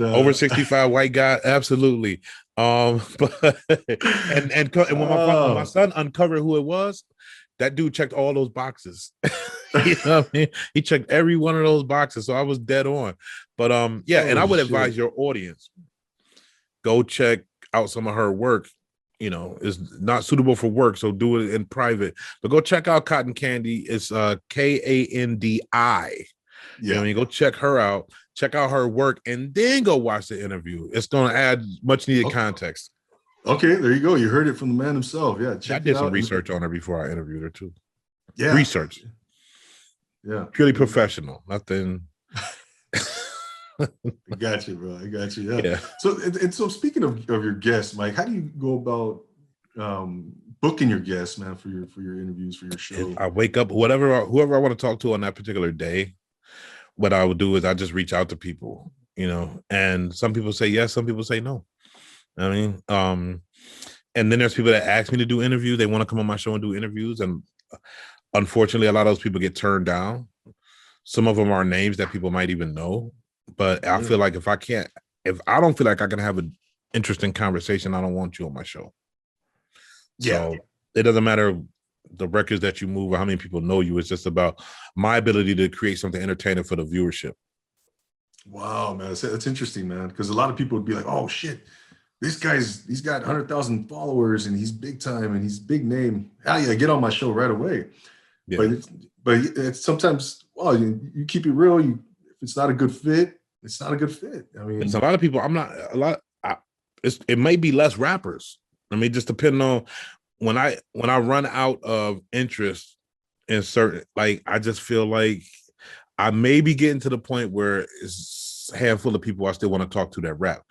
over 65 white guy. Absolutely. But and when my son uncovered who it was, that dude checked all those boxes. You know what I mean? He checked every one of those boxes. So I was dead on. But and I would advise your audience, go check out some of her work. You know, it's not suitable for work, so do it in private. But go check out Cotton Candy. It's KANDI. You know, you go check her out, check out her work, and then go watch the interview. It's going to add much needed context. Okay, there you go. You heard it from the man himself. Yeah, I did some research on her before I interviewed her too. Yeah, research. Yeah, purely professional. Nothing. I got you, bro. I got you. Yeah. So speaking of your guests, Mike, how do you go about booking your guests, man, for your interviews, for your show? I wake up, whoever I want to talk to on that particular day, what I would do is I just reach out to people, you know, and some people say yes, some people say no. I mean, and then there's people that ask me to do interviews. They want to come on my show and do interviews. And unfortunately, a lot of those people get turned down. Some of them are names that people might even know. But I feel like if I don't feel like I can have an interesting conversation, I don't want you on my show. So it doesn't matter the records that you move or how many people know you. It's just about my ability to create something entertaining for the viewership. Wow, man. That's interesting, man. Because a lot of people would be like, oh, shit, he's got 100,000 followers and he's big time and he's big name. Hell yeah, get on my show right away. Yeah. But it's sometimes, well, you keep it real. If it's not a good fit, it's not a good fit. I mean, it's a lot of people. It may be less rappers. I mean, just depending on when I run out of interest in certain, like, I just feel like I may be getting to the point where it's a handful of people I still want to talk to that rap,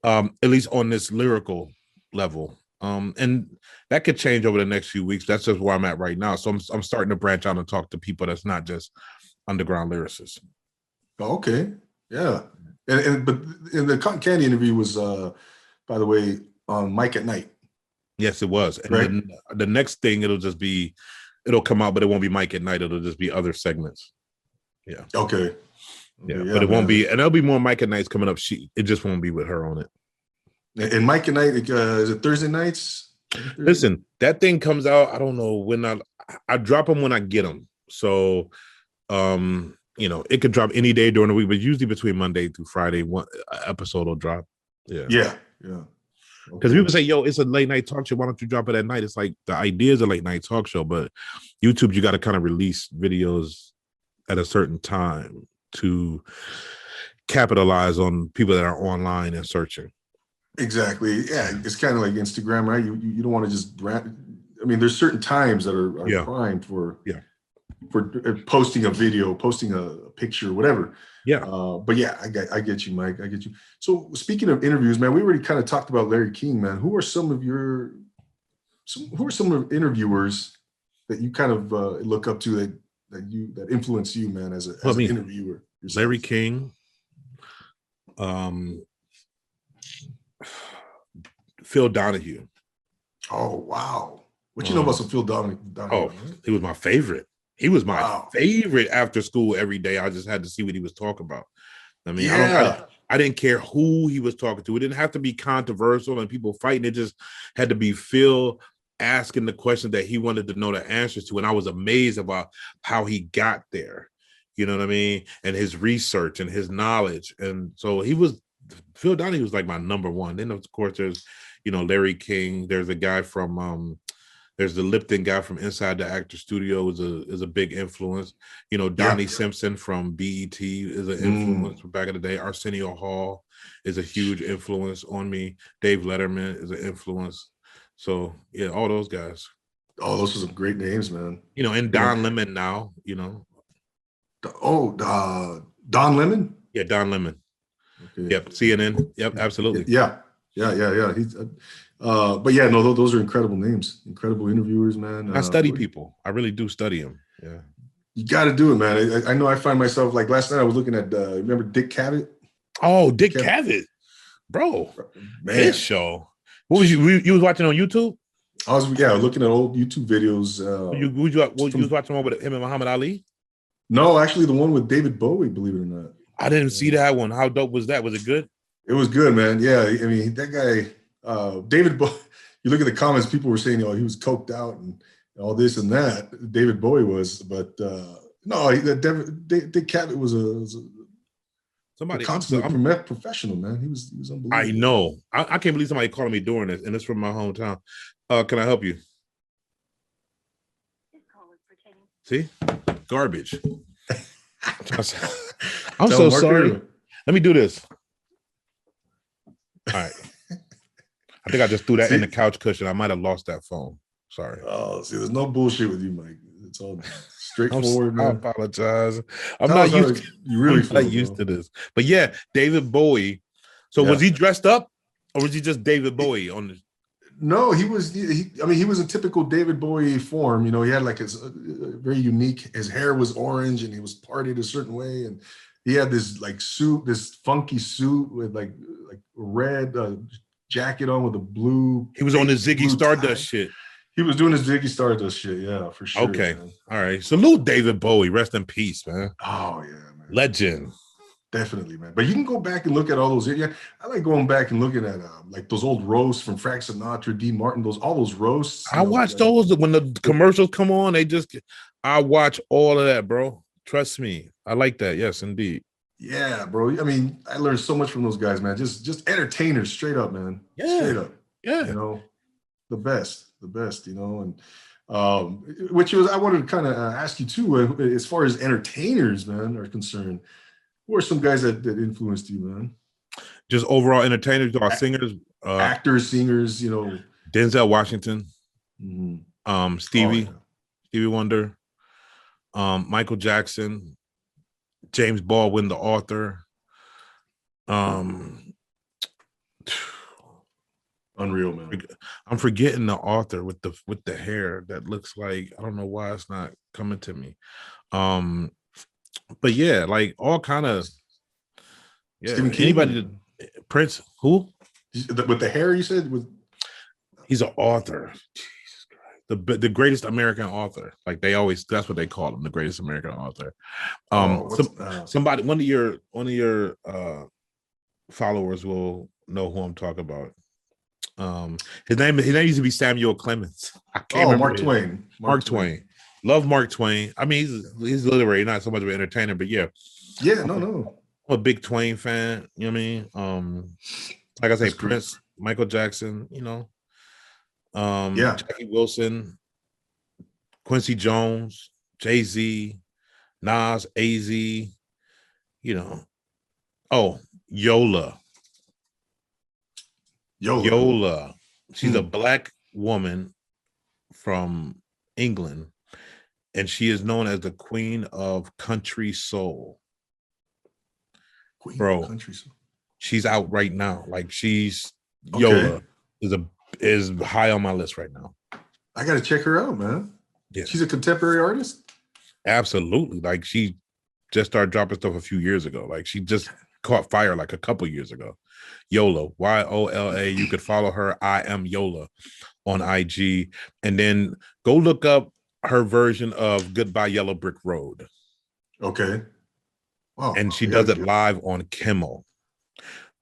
at least on this lyrical level. And that could change over the next few weeks. That's just where I'm at right now. So I'm starting to branch out and talk to people that's not just underground lyricists. Okay. Yeah. But in the CANDI interview was, by the way, on Mike at Night. Yes, it was. And right? the next thing, it'll come out, but it won't be Mike at Night. It'll just be other segments. Yeah. Okay. Yeah, but it won't be, and there'll be more Mike at Nights coming up. It just won't be with her on it. And Mike at Night, is it Thursday nights? Listen, that thing comes out. I don't know when I drop them when I get them. So, you know, it could drop any day during the week, but usually between Monday through Friday, one episode will drop. Yeah. Because people say, yo, it's a late night talk show. Why don't you drop it at night? It's like the idea is a late night talk show, but YouTube, you got to kind of release videos at a certain time to capitalize on people that are online and searching. Exactly. Yeah. It's kind of like Instagram, right? You don't want to just I mean, there's certain times that are prime for posting a video, posting a picture, whatever. Yeah. But yeah, I get you, Mike. I get you. So speaking of interviews, man, we already kind of talked about Larry King, man. Who are some of interviewers that you kind of look up to that influence you, man, as an interviewer? Yourself? Larry King, Phil Donahue. Oh wow! What you know about some Phil Donahue? Oh, he was my favorite. He was my favorite after school every day. I just had to see what he was talking about. I mean, I didn't care who he was talking to. It didn't have to be controversial and people fighting. It just had to be Phil asking the questions that he wanted to know the answers to. And I was amazed about how he got there. You know what I mean? And his research and his knowledge. And so Phil Donahue was like my number one. Then of course there's, you know, Larry King. There's a guy from there's the Lipton guy from Inside the Actor Studio is a big influence. You know, Donnie Simpson from BET is an influence from back in the day. Arsenio Hall is a huge influence on me. Dave Letterman is an influence. So yeah, all those guys. Oh, those are some great names, man. You know, and Don Lemon now, you know. Don Lemon? Yeah, Don Lemon. Okay. Yep, CNN. Yep, absolutely. Yeah. He's but yeah, no, those are incredible names, incredible interviewers, man. I study people. I really do study them. Yeah. You got to do it, man. I know I find myself, like last night I was looking at, remember Dick Cavett? Oh, Dick Cavett. Bro, man. His show. What was you was watching on YouTube? I was looking at old YouTube videos. You was watching one with him and Muhammad Ali? No, actually the one with David Bowie, believe it or not. I didn't see that one. How dope was that? Was it good? It was good, man. Yeah, I mean, that guy, David Bowie, you look at the comments, people were saying, he was coked out and all this and that. David Bowie was, but no, Dick Cavett was a consummate professional, man. He was unbelievable. I know. I can't believe somebody calling me during this, and it's from my hometown. Can I help you? See? Garbage. I'm Tell so Marco. sorry. Let me do this. All right. I think I just threw that in the couch cushion. I might have lost that phone. Sorry. Oh, see, there's no bullshit with you, Mike. It's all straightforward, I man. apologize. I'm Tell us not how used. you really I'm not feel, used bro. to this. But yeah, David Bowie. So was he dressed up, or was he just David Bowie on the? No, he was. I mean, he was a typical David Bowie form. You know, he had like his very unique. His hair was orange, and he was parted a certain way, and he had this like suit, this funky suit with like red jacket on with a blue. He was on the Ziggy blue Stardust tie. shit. He was doing his Ziggy Stardust shit. Yeah, for sure. Okay, Man. all right. Salute David Bowie. Rest in peace, man. Oh yeah, man. Legend. Definitely, man. But you can go back and look at all those. Yeah, I like going back and looking at like those old roasts from Frank Sinatra, D. Martin. All those roasts. I watch those when the commercials come on. I watch all of that, bro. Trust me, I like that. Yes, indeed. Yeah, bro. I mean, I learned so much from those guys, man. Just entertainers, straight up, man. Yeah, straight up. Yeah, you know, the best. You know, and which was I wanted to kind of ask you too, as far as entertainers, man, are concerned. Who are some guys that influenced you, man? Just overall entertainers, or singers, actors, singers, you know. Denzel Washington, Stevie Wonder, Michael Jackson, James Baldwin, the author. Unreal, man. I'm forgetting the author with the hair that looks like, I don't know why it's not coming to me. But yeah, like all kind of Stephen King. Anybody Prince, who? With the hair, you said? He's an author. Jesus Christ. The greatest American author. Like that's what they call him, the greatest American author. Somebody, one of your followers will know who I'm talking about. His name used to be Samuel Clemens. I can't remember. Mark Twain. Mark Twain. Love Mark Twain. I mean, he's literary, not so much of an entertainer, but yeah. Yeah, no. I'm a big Twain fan. You know what I mean? Like I say, Prince, cool. Michael Jackson, you know. Jackie Wilson, Quincy Jones, Jay-Z, Nas, AZ, you know. Oh, Yola. She's a Black woman from England, and she is known as the Queen of Country Soul. Country Soul. She's out right now. Like Yola is high on my list right now. I got to check her out, man. Yeah. She's a contemporary artist? Absolutely. Like she just started dropping stuff a few years ago. Like she just caught fire like a couple years ago. Yola, Yola. You could follow her. I am Yola on IG. And then go look up her version of Goodbye Yellow Brick Road. Okay. Wow. And she does it live on Kimmel.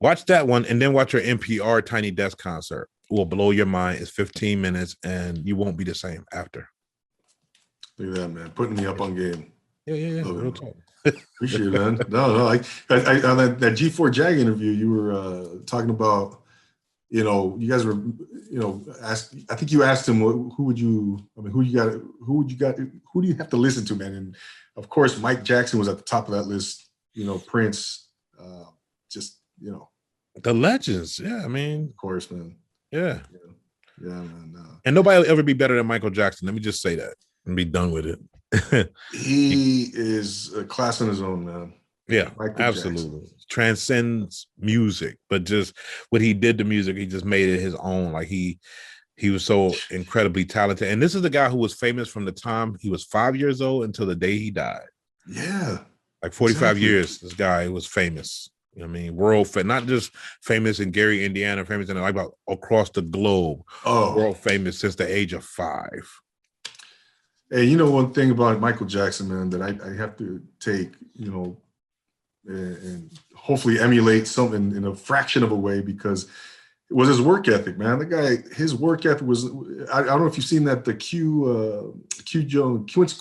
Watch that one and then watch her NPR Tiny Desk concert. It will blow your mind. It's 15 minutes and you won't be the same after. Look at that, man. Putting me up on game. Yeah. Real talk. Appreciate it, man. No. I on that G4 Jag interview, you were talking about, you know, you guys were, you know, I think you asked him who do you have to listen to, man? And of course, Mike Jackson was at the top of that list. You know, Prince, just, you know, the legends. Yeah, I mean, of course, man. Yeah, man. And nobody will ever be better than Michael Jackson. Let me just say that and be done with it. He is a class on his own, man. Yeah, Michael absolutely Jackson. Transcends music, but just what he did to music, he just made it his own. Like he was so incredibly talented. And this is the guy who was famous from the time he was 5 years old until the day he died. Yeah, like 45 years. This guy was famous. You know what I mean? World not just famous in Gary, Indiana, famous in like about across the globe. World famous since the age of 5. Hey, you know one thing about Michael Jackson, man, that I have to take, you know, and hopefully emulate something in a fraction of a way, because it was his work ethic, man. The guy, his work ethic was, I don't know if you've seen that, the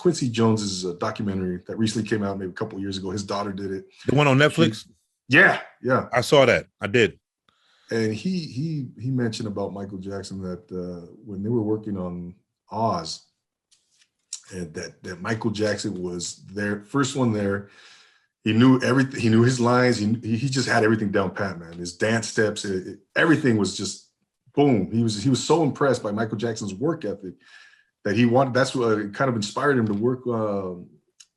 Quincy Jones's documentary that recently came out maybe a couple of years ago. His daughter did it. The one on Netflix? Yeah. I saw that. I did. And he mentioned about Michael Jackson that when they were working on Oz, and that Michael Jackson was their first one there. He knew everything. He knew his lines. He just had everything down pat, man. His dance steps, everything was just boom. He was so impressed by Michael Jackson's work ethic that he wanted. That's what kind of inspired him to work.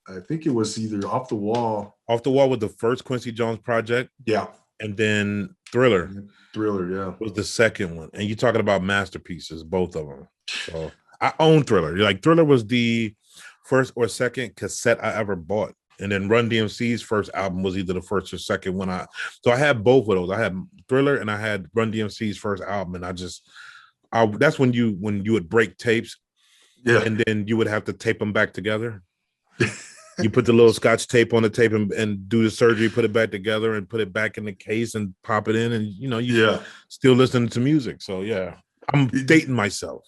I think it was either Off the Wall. Off the Wall was the first Quincy Jones project. Yeah. And then Thriller. Thriller, yeah. Was the second one. And you're talking about masterpieces, both of them. So I own Thriller. Like Thriller was the first or second cassette I ever bought. And then Run DMC's first album was either the first or second one. So I had both of those. I had Thriller and I had Run DMC's first album. And that's when you would break tapes. Yeah. And then you would have to tape them back together. You put the little Scotch tape on the tape and do the surgery, put it back together and put it back in the case and pop it in. And, you still listening to music. So, yeah, I'm dating myself.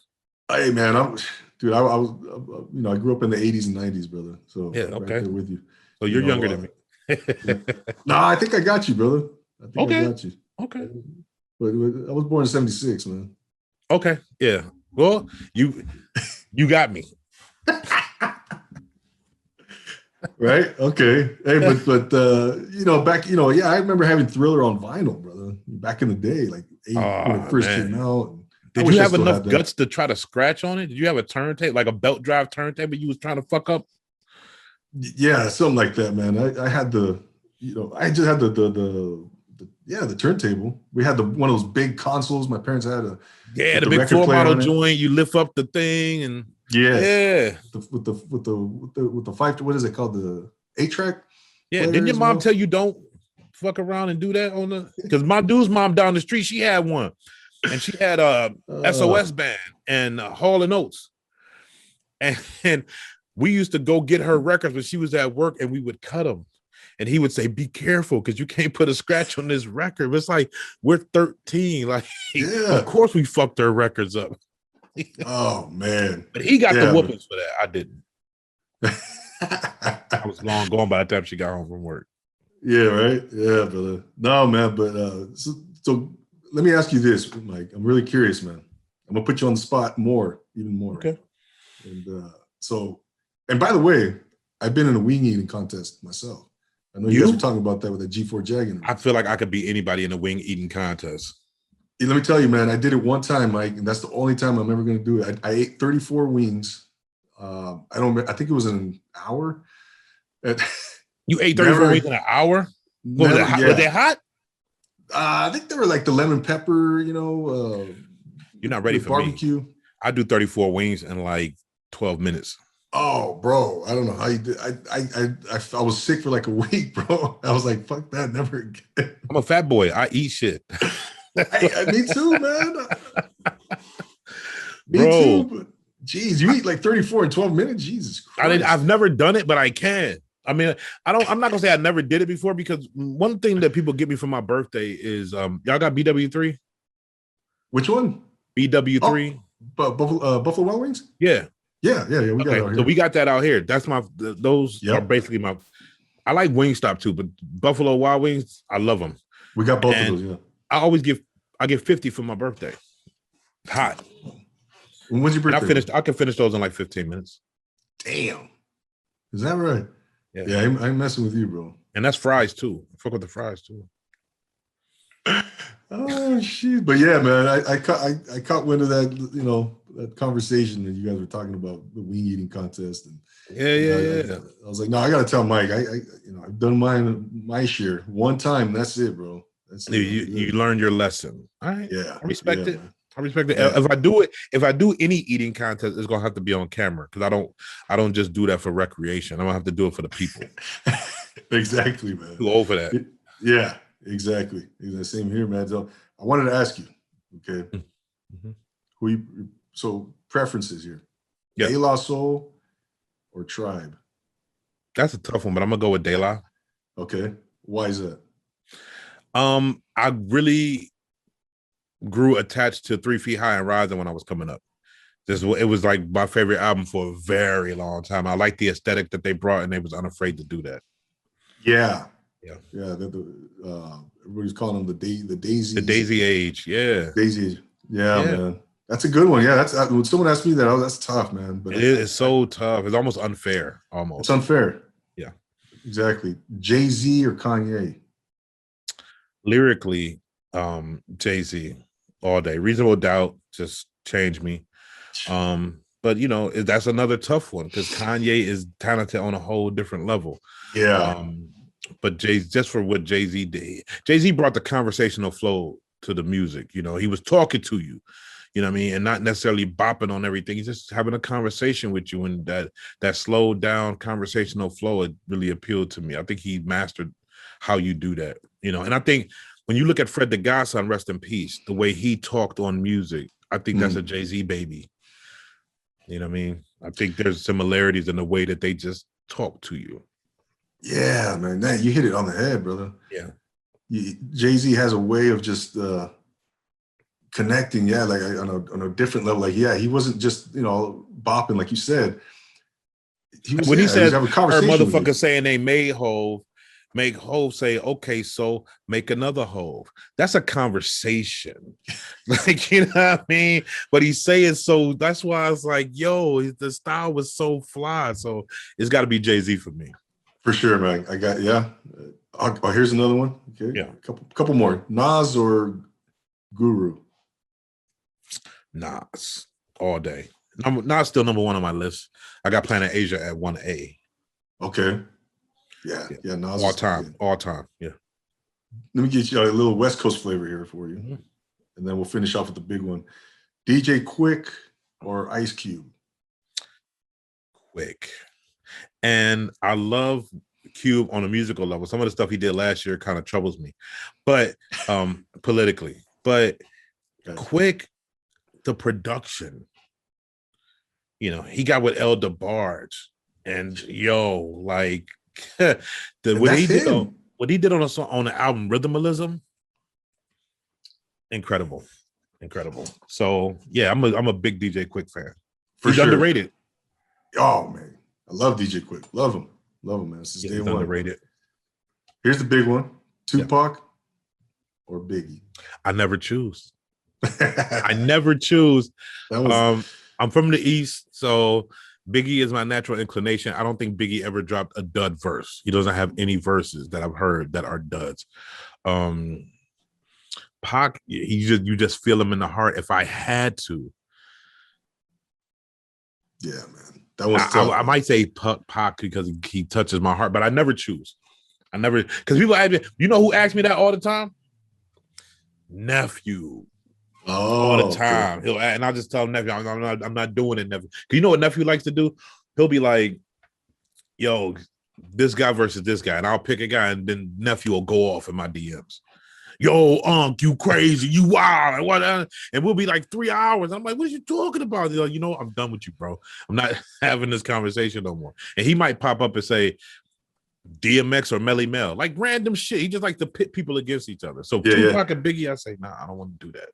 Hey, man, I was, I grew up in the 80s and 90s, brother. So, yeah, okay. Right there with you. So you're younger than me. No, I think I got you, brother. I got you. Okay. But I was born in 76, man. Okay. Yeah. Well, you got me. Right. Okay. Hey, but back, I remember having Thriller on vinyl, brother, back in the day, like when it first came out. Did you have enough guts to try to scratch on it? Did you have a turntable, like a belt drive turntable you was trying to fuck up? Yeah, something like that, man. I had I just had the turntable. We had one of those big consoles. My parents had the big floor model joint. You lift up the thing and with the five. What is it called? The 8-track. Yeah. Didn't your mom tell you don't fuck around and do that on the? Because my dude's mom down the street, she had one, and she had a SOS band and Hall and Oates, and we used to go get her records when she was at work, and we would cut them. And he would say, "Be careful, because you can't put a scratch on this record." It's like we're 13. Like, of course we fucked her records up. Oh man! But he got the whoopings for that. I didn't. I was long gone by the time she got home from work. Yeah, right. Yeah, brother. No, man. But so let me ask you this, Mike. I'm really curious, man. I'm gonna put you on the spot even more. Okay. And by the way, I've been in a wing eating contest myself. I know you guys were talking about that with the G4 Jag interview. I feel like I could beat anybody in a wing eating contest. Let me tell you, man, I did it one time, Mike, and that's the only time I'm ever going to do it. I ate 34 wings. I think it was an hour. You ate 34 wings in an hour? Was they hot? I think they were like the lemon pepper, You're not ready for barbecue. Me. I do 34 wings in like 12 minutes. Oh, bro, I don't know how you did. I was sick for like a week, bro. I was like, fuck that, never again. I'm a fat boy. I eat shit. Me too, man. Me too. But geez, you eat like 34 in 12 minutes. Jesus Christ. I've never done it, but I can. I mean, I'm not gonna say I never did it before, because one thing that people get me for my birthday is y'all got BW3? Which one? BW3. Buffalo Wild Wings? Yeah. Yeah. We got it out here. So we got that out here. That's those are basically my. I like Wingstop too, but Buffalo Wild Wings, I love them. We got both of those. Yeah. I give 50 for my birthday. Hot. When's your birthday? I can finish those in like 15 minutes. Damn. Is that right? Yeah. I'm messing with you, bro. And that's fries too. Fuck with the fries too. Oh shit! But yeah, man, I caught wind of that, that conversation that you guys were talking about, the wing eating contest, and I was like, no, I gotta tell Mike. I've done my share one time. That's it, bro. That's it. You learned your lesson. All right. Yeah. I respect it. Man. I respect it. Yeah. If I do any eating contest, it's gonna have to be on camera, because I don't just do that for recreation. I'm gonna have to do it for the people. Exactly, man. Too old for that. Yeah. Exactly. Same here, man. So I wanted to ask you, okay, so preferences here, De La Soul or Tribe? That's a tough one, but I'm gonna go with De La. Okay, why is that? I really grew attached to 3 Feet High and Rising when I was coming up. It was like my favorite album for a very long time. I like the aesthetic that they brought, and they was unafraid to do that. Yeah. Yeah. Everybody's calling them the Daisy. The Daisy Age. Yeah. Daisy Age. Yeah, man. That's a good one. Yeah, that's when someone asked me that. That's tough, man. But it's so tough. It's almost unfair. Almost. It's unfair. Yeah. exactly. Jay-Z or Kanye? Lyrically, Jay-Z all day. Reasonable Doubt just changed me. But that's another tough one because Kanye is talented on a whole different level. Yeah. But just for what Jay-Z did, Jay-Z brought the conversational flow to the music. He was talking to you, you know what I mean, and not necessarily bopping on everything. He's just having a conversation with you, and that slowed down conversational flow, it really appealed to me. I think he mastered how you do that, and I think when you look at Fred the Godson, rest in peace, the way he talked on music, I think that's a Jay-Z baby. You know what I mean? I think there's similarities in the way that they just talk to you. Yeah, man, you hit it on the head, brother. Yeah. Jay-Z has a way of just connecting, like on a different level. Like, he wasn't just, bopping, like you said. When he says, having a her conversation motherfucker saying they made Hove, make Hove say, okay, so make another Hove. That's a conversation. Like, you know what I mean? But he's saying, so that's why I was like, yo, the style was so fly. So it's got to be Jay-Z for me. For sure, man. I got, here's another one. Okay. Yeah. Couple more. Nas or Guru? Nas all day. Nas still number one on my list. I got Planet Asia at 1A. Okay. Yeah. Nas all time. Yeah. Let me get you a little West Coast flavor here for you, and then we'll finish off with the big one. DJ Quick or Ice Cube? Quick. And I love Cube on a musical level. Some of the stuff he did last year kind of troubles me, but politically. But Quick, the production. He got with El DeBarge, and like what he did on a song on the album Rhythmalism, incredible. So yeah, I'm a big DJ Quick fan. He's underrated. Oh man, I love DJ Quick. Love him, man. Since day one. Underrated. Here's the big one: Tupac or Biggie? I never choose. I never choose. I'm from the East, so Biggie is my natural inclination. I don't think Biggie ever dropped a dud verse. He doesn't have any verses that I've heard that are duds. Pac, you just feel him in the heart. If I had to, yeah, man, that was tough. I might say Pac because he touches my heart, but I never choose. Because people ask me, who asks me that all the time? Nephew. All the time. Okay. And I'll just tell him, Nephew, I'm not doing it, Nephew. Because you know what Nephew likes to do? He'll be like, yo, this guy versus this guy. And I'll pick a guy, and then Nephew will go off in my DMs. Yo, Unc, you crazy, you wild. And we'll be like 3 hours. I'm like, what are you talking about? He's like, I'm done with you, bro. I'm not having this conversation no more. And he might pop up and say, DMX or Melly Mel, like random shit. He just like to pit people against each other. So Tupac and Biggie, I say, nah, I don't want to do that.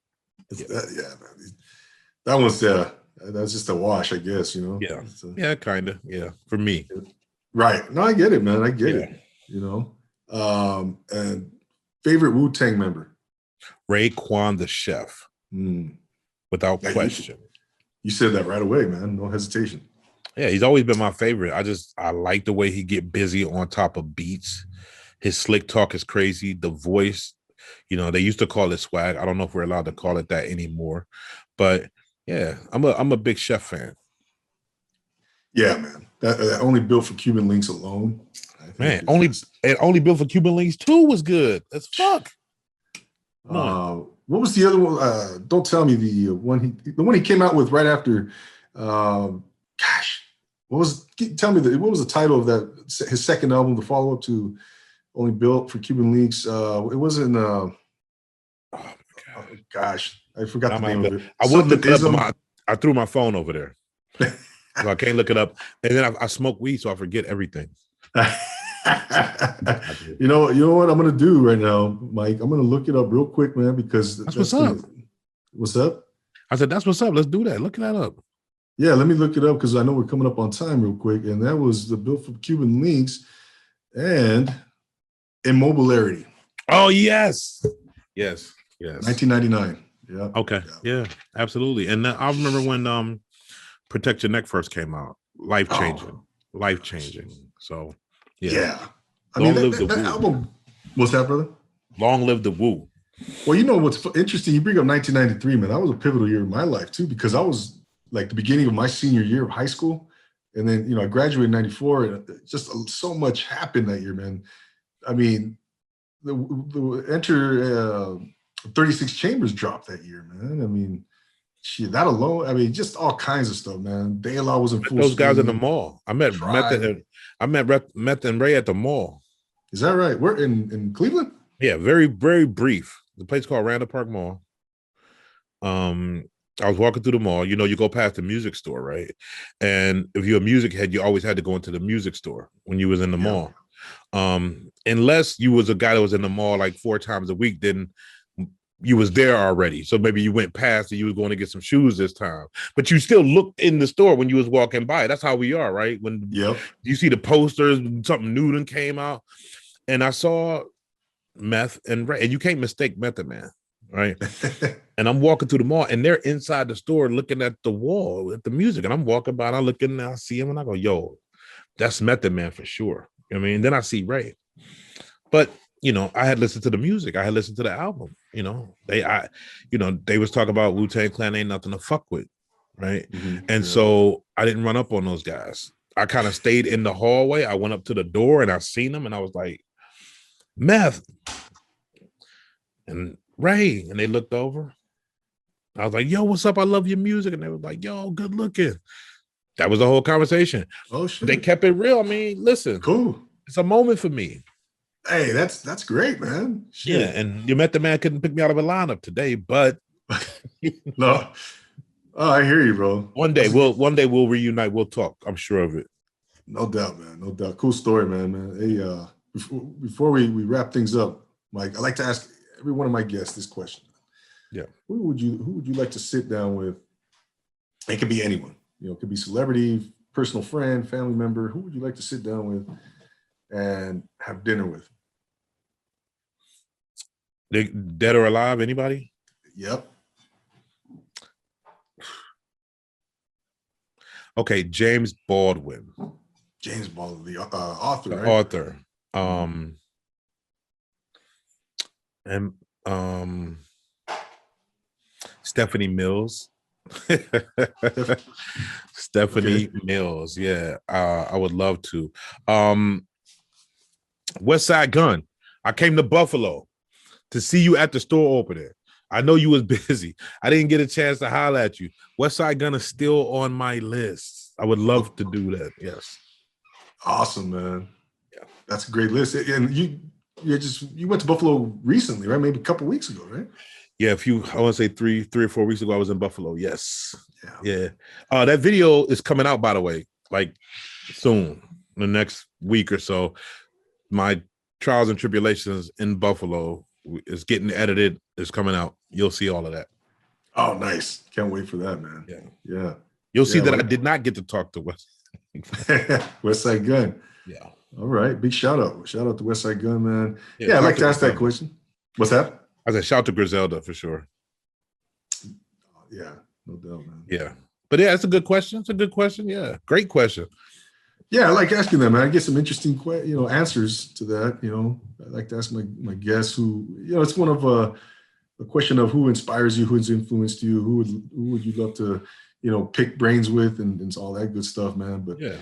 That one's that's just a wash, I guess. Yeah, kind of. Yeah, for me. Right. No, I get it, man. I get it. And favorite Wu-Tang member? Raekwon the Chef, without question. You said that right away, man. No hesitation. Yeah, he's always been my favorite. I like the way he get busy on top of beats. His slick talk is crazy. The voice. They used to call it swag. I don't know if we're allowed to call it that anymore, but yeah, I'm a big Chef fan. Yeah, man. That only built for Cuban Links alone. Man, only built for Cuban Links 2 was good as fuck. What was the other one? Don't tell me the one he came out with right after. What was the title of that? His second album, the follow up to Only Built for Cuban Links. It wasn't. Oh my gosh, I forgot the name of it. I wouldn't look it up. I threw my phone over there, so I can't look it up. And then I smoke weed, so I forget everything. You know what I'm gonna do right now, Mike? I'm gonna look it up real quick, man, because that's what's up. What's up? I said that's what's up. Let's do that. Look that up. Yeah, let me look it up because I know we're coming up on time real quick. And that was the Built for Cuban Links and Immobilarity. Oh, yes. Yes. 1999. Yeah. Okay. Yeah, absolutely. And I remember when Protect Your Neck first came out. Life changing. So, yeah. I mean, Long live the that Woo. album, what's that, brother? Long live the Woo. Well, you know what's interesting? You bring up 1993, man. That was a pivotal year in my life too, because I was like the beginning of my senior year of high school, and then I graduated in '94, and just so much happened that year, man. I mean, the Enter 36 Chambers dropped that year, man. I mean, shit, that alone. I mean, just all kinds of stuff, man. De La was in full Those guys in the swing. mall. I met Tribe. Meth and Ray at the mall. Is that right? We're in Cleveland. Yeah, very, very brief. The place called Randall Park Mall. I was walking through the mall. You go past the music store, right? And if you're a music head, you always had to go into the music store when you was in the mall. Unless you was a guy that was in the mall like 4 times a week, then you was there already. So maybe you went past and you was going to get some shoes this time, but you still looked in the store when you was walking by. That's how we are, right? When you see the posters, something new done came out, and I saw Meth and Ray, and you can't mistake Method Man, right? And I'm walking through the mall, and they're inside the store looking at the wall at the music, and I'm walking by, and I look in, and I see him, and I go, "Yo, that's Method Man for sure." I mean, then I see Ray, but I had listened to the music, I had listened to the album. They was talking about Wu-Tang Clan ain't nothing to fuck with, right? And so I didn't run up on those guys. I kind of stayed in the hallway. I went up to the door, and I seen them, and I was like, Meth and Ray, and they looked over. I was like, "Yo, what's up? I love your music." And they were like, "Yo, good looking." That was the whole conversation. Oh shit! They kept it real. I mean, listen, cool. It's a moment for me. Hey, that's great, man. Shit. Yeah, and you met the man couldn't pick me out of a lineup today, but no. Oh, I hear you, bro. One day we'll reunite. We'll talk. I'm sure of it. No doubt, man. No doubt. Cool story, man. Hey, before we wrap things up, Mike, I like to ask every one of my guests this question. Yeah. Who would you like to sit down with? It could be anyone. It could be celebrity, personal friend, family member. Who would you like to sit down with and have dinner with? They dead or alive? Anybody? Yep. Okay, James Baldwin. James Baldwin, the author. The right? author. And Stephanie Mills. Stephanie Mills. Yeah, I would love to. West Side Gun. I came to Buffalo to see you at the store opening. I know you was busy. I didn't get a chance to holler at you. West Side Gun is still on my list. I would love to do that. Yes. Awesome, man. Yeah, that's a great list. And you went to Buffalo recently, right? Maybe a couple weeks ago, right? Yeah, I want to say three or 4 weeks ago, I was in Buffalo. Yes. Yeah. That video is coming out, by the way, like soon, the next week or so. My Trials and Tribulations in Buffalo is getting edited. It's coming out. You'll see all of that. Oh, nice. Can't wait for that, man. Yeah. You'll see that I did not get to talk to West Side Gun. Yeah. All right. Big shout out. Shout out to West Side Gun, man. Yeah, I'd like to ask that question. What's that? I said shout to Griselda for sure. Yeah, no doubt, man. Yeah. But yeah, it's a good question. It's a good question. Yeah. Great question. Yeah, I like asking them, man. I get some interesting answers to that. I like to ask my guests who, it's one of a question of who inspires you, who's influenced you, who would you love to, pick brains with and all that good stuff, man. But yeah.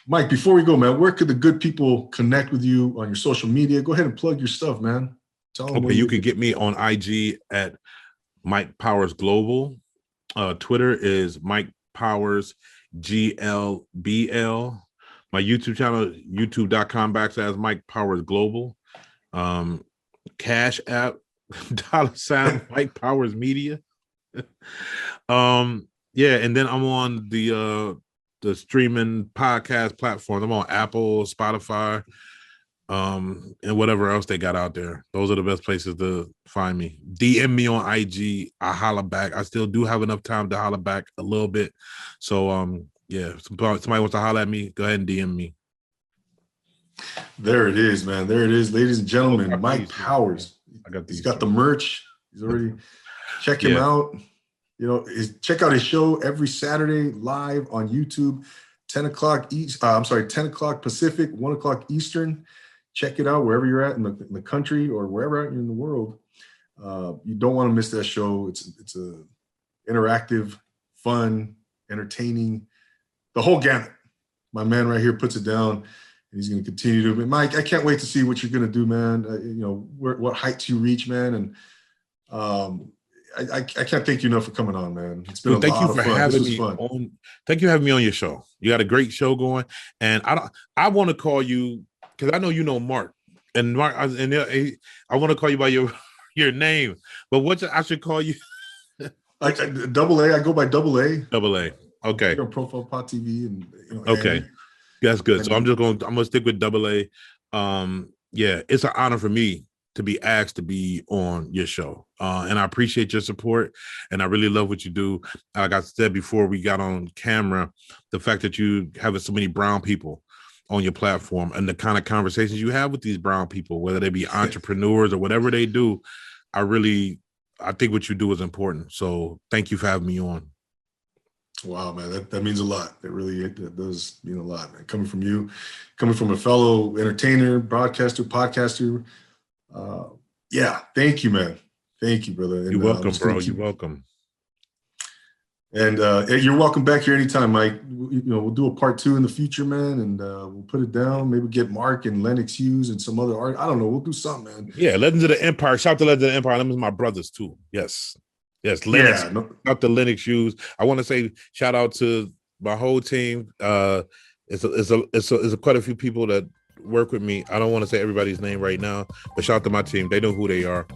Mike, before we go, man, where could the good people connect with you on your social media? Go ahead and plug your stuff, man. Tell them. Okay, you can get me on IG at Mike Powers Global. Twitter is Mike Powers GLBL. My YouTube channel, youtube.com/ Mike Powers Global. Cash App, $ Mike Powers Media. Yeah, and then I'm on the streaming podcast platforms. I'm on Apple, Spotify, and whatever else they got out there. Those are the best places to find me. DM me on IG. I holler back. I still do have enough time to holler back a little bit. So yeah, if somebody wants to holler at me, go ahead and DM me. There it is, man. There it is, ladies and gentlemen. Mike Powers. He's got the merch. He's already check him out. Check out his show every Saturday live on YouTube, 10 o'clock Pacific, 1 o'clock Eastern. check it out wherever you're at in the country or wherever you're in the world. You don't want to miss that show. It's a interactive, fun, entertaining, the whole gamut. My man right here puts it down, and he's going to continue to. Mike, I can't wait to see what you're going to do, man. What heights you reach, man, and I can't thank you enough for coming on, man. It's been a lot of fun. This was fun. Thank you for having me on your show. You got a great show going, and I want to call you because I know you know Mark, and Mark, I want to call you by your name, but I should call you. Double A. I go by Double A. Double A. Okay. On Profile Pod TV and okay, that's good. So I'm gonna stick with Double A. Yeah, it's an honor for me to be asked to be on your show, and I appreciate your support, and I really love what you do. Like I said before we got on camera, the fact that you have so many brown people on your platform and the kind of conversations you have with these brown people, whether they be entrepreneurs or whatever they do, I think what you do is important. So thank you for having me on. Wow, man, that means a lot. That does mean a lot, man. Coming from you, coming from a fellow entertainer, broadcaster, podcaster. Yeah, thank you, man. Thank you, brother. And, you're welcome, bro. You're welcome. And you're welcome back here anytime, Mike. We'll do a part 2 in the future, man, and we'll put it down. Maybe get Mark and Lennox Hughes and some other art. I don't know. We'll do something, man. Yeah, Legends of the Empire. Shout out to Legends of the Empire. Them is my brothers too. Yes, Lennox. Yeah, shout out to Lennox Hughes. I want to say shout out to my whole team. It's quite a few people that work with me. I don't want to say everybody's name right now, but shout out to my team. They know who they are,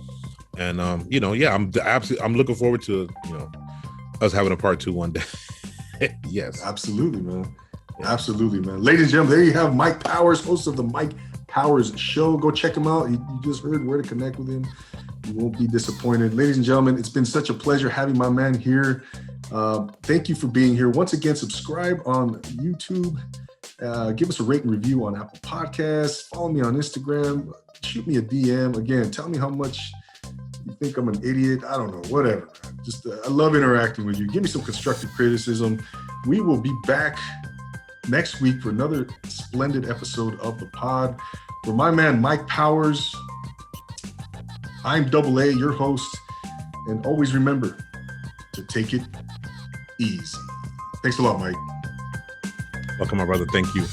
and I'm looking forward to us having a part 2 one day. Yes. Absolutely, man. Absolutely, man. Ladies and gentlemen, there you have Mike Powers, host of the Mike Powers Show. Go check him out. You just heard where to connect with him. You won't be disappointed. Ladies and gentlemen, it's been such a pleasure having my man here. Thank you for being here. Once again, subscribe on YouTube. Give us a rate and review on Apple Podcasts. Follow me on Instagram. Shoot me a DM. Again, tell me how much you think I'm an idiot. I don't know, whatever. Just I love interacting with you. Give me some constructive criticism. We will be back next week for another splendid episode of the pod. For my man, Mike Powers, I'm Double A, your host. And always remember to take it easy. Thanks a lot, Mike. Welcome, my brother. Thank you.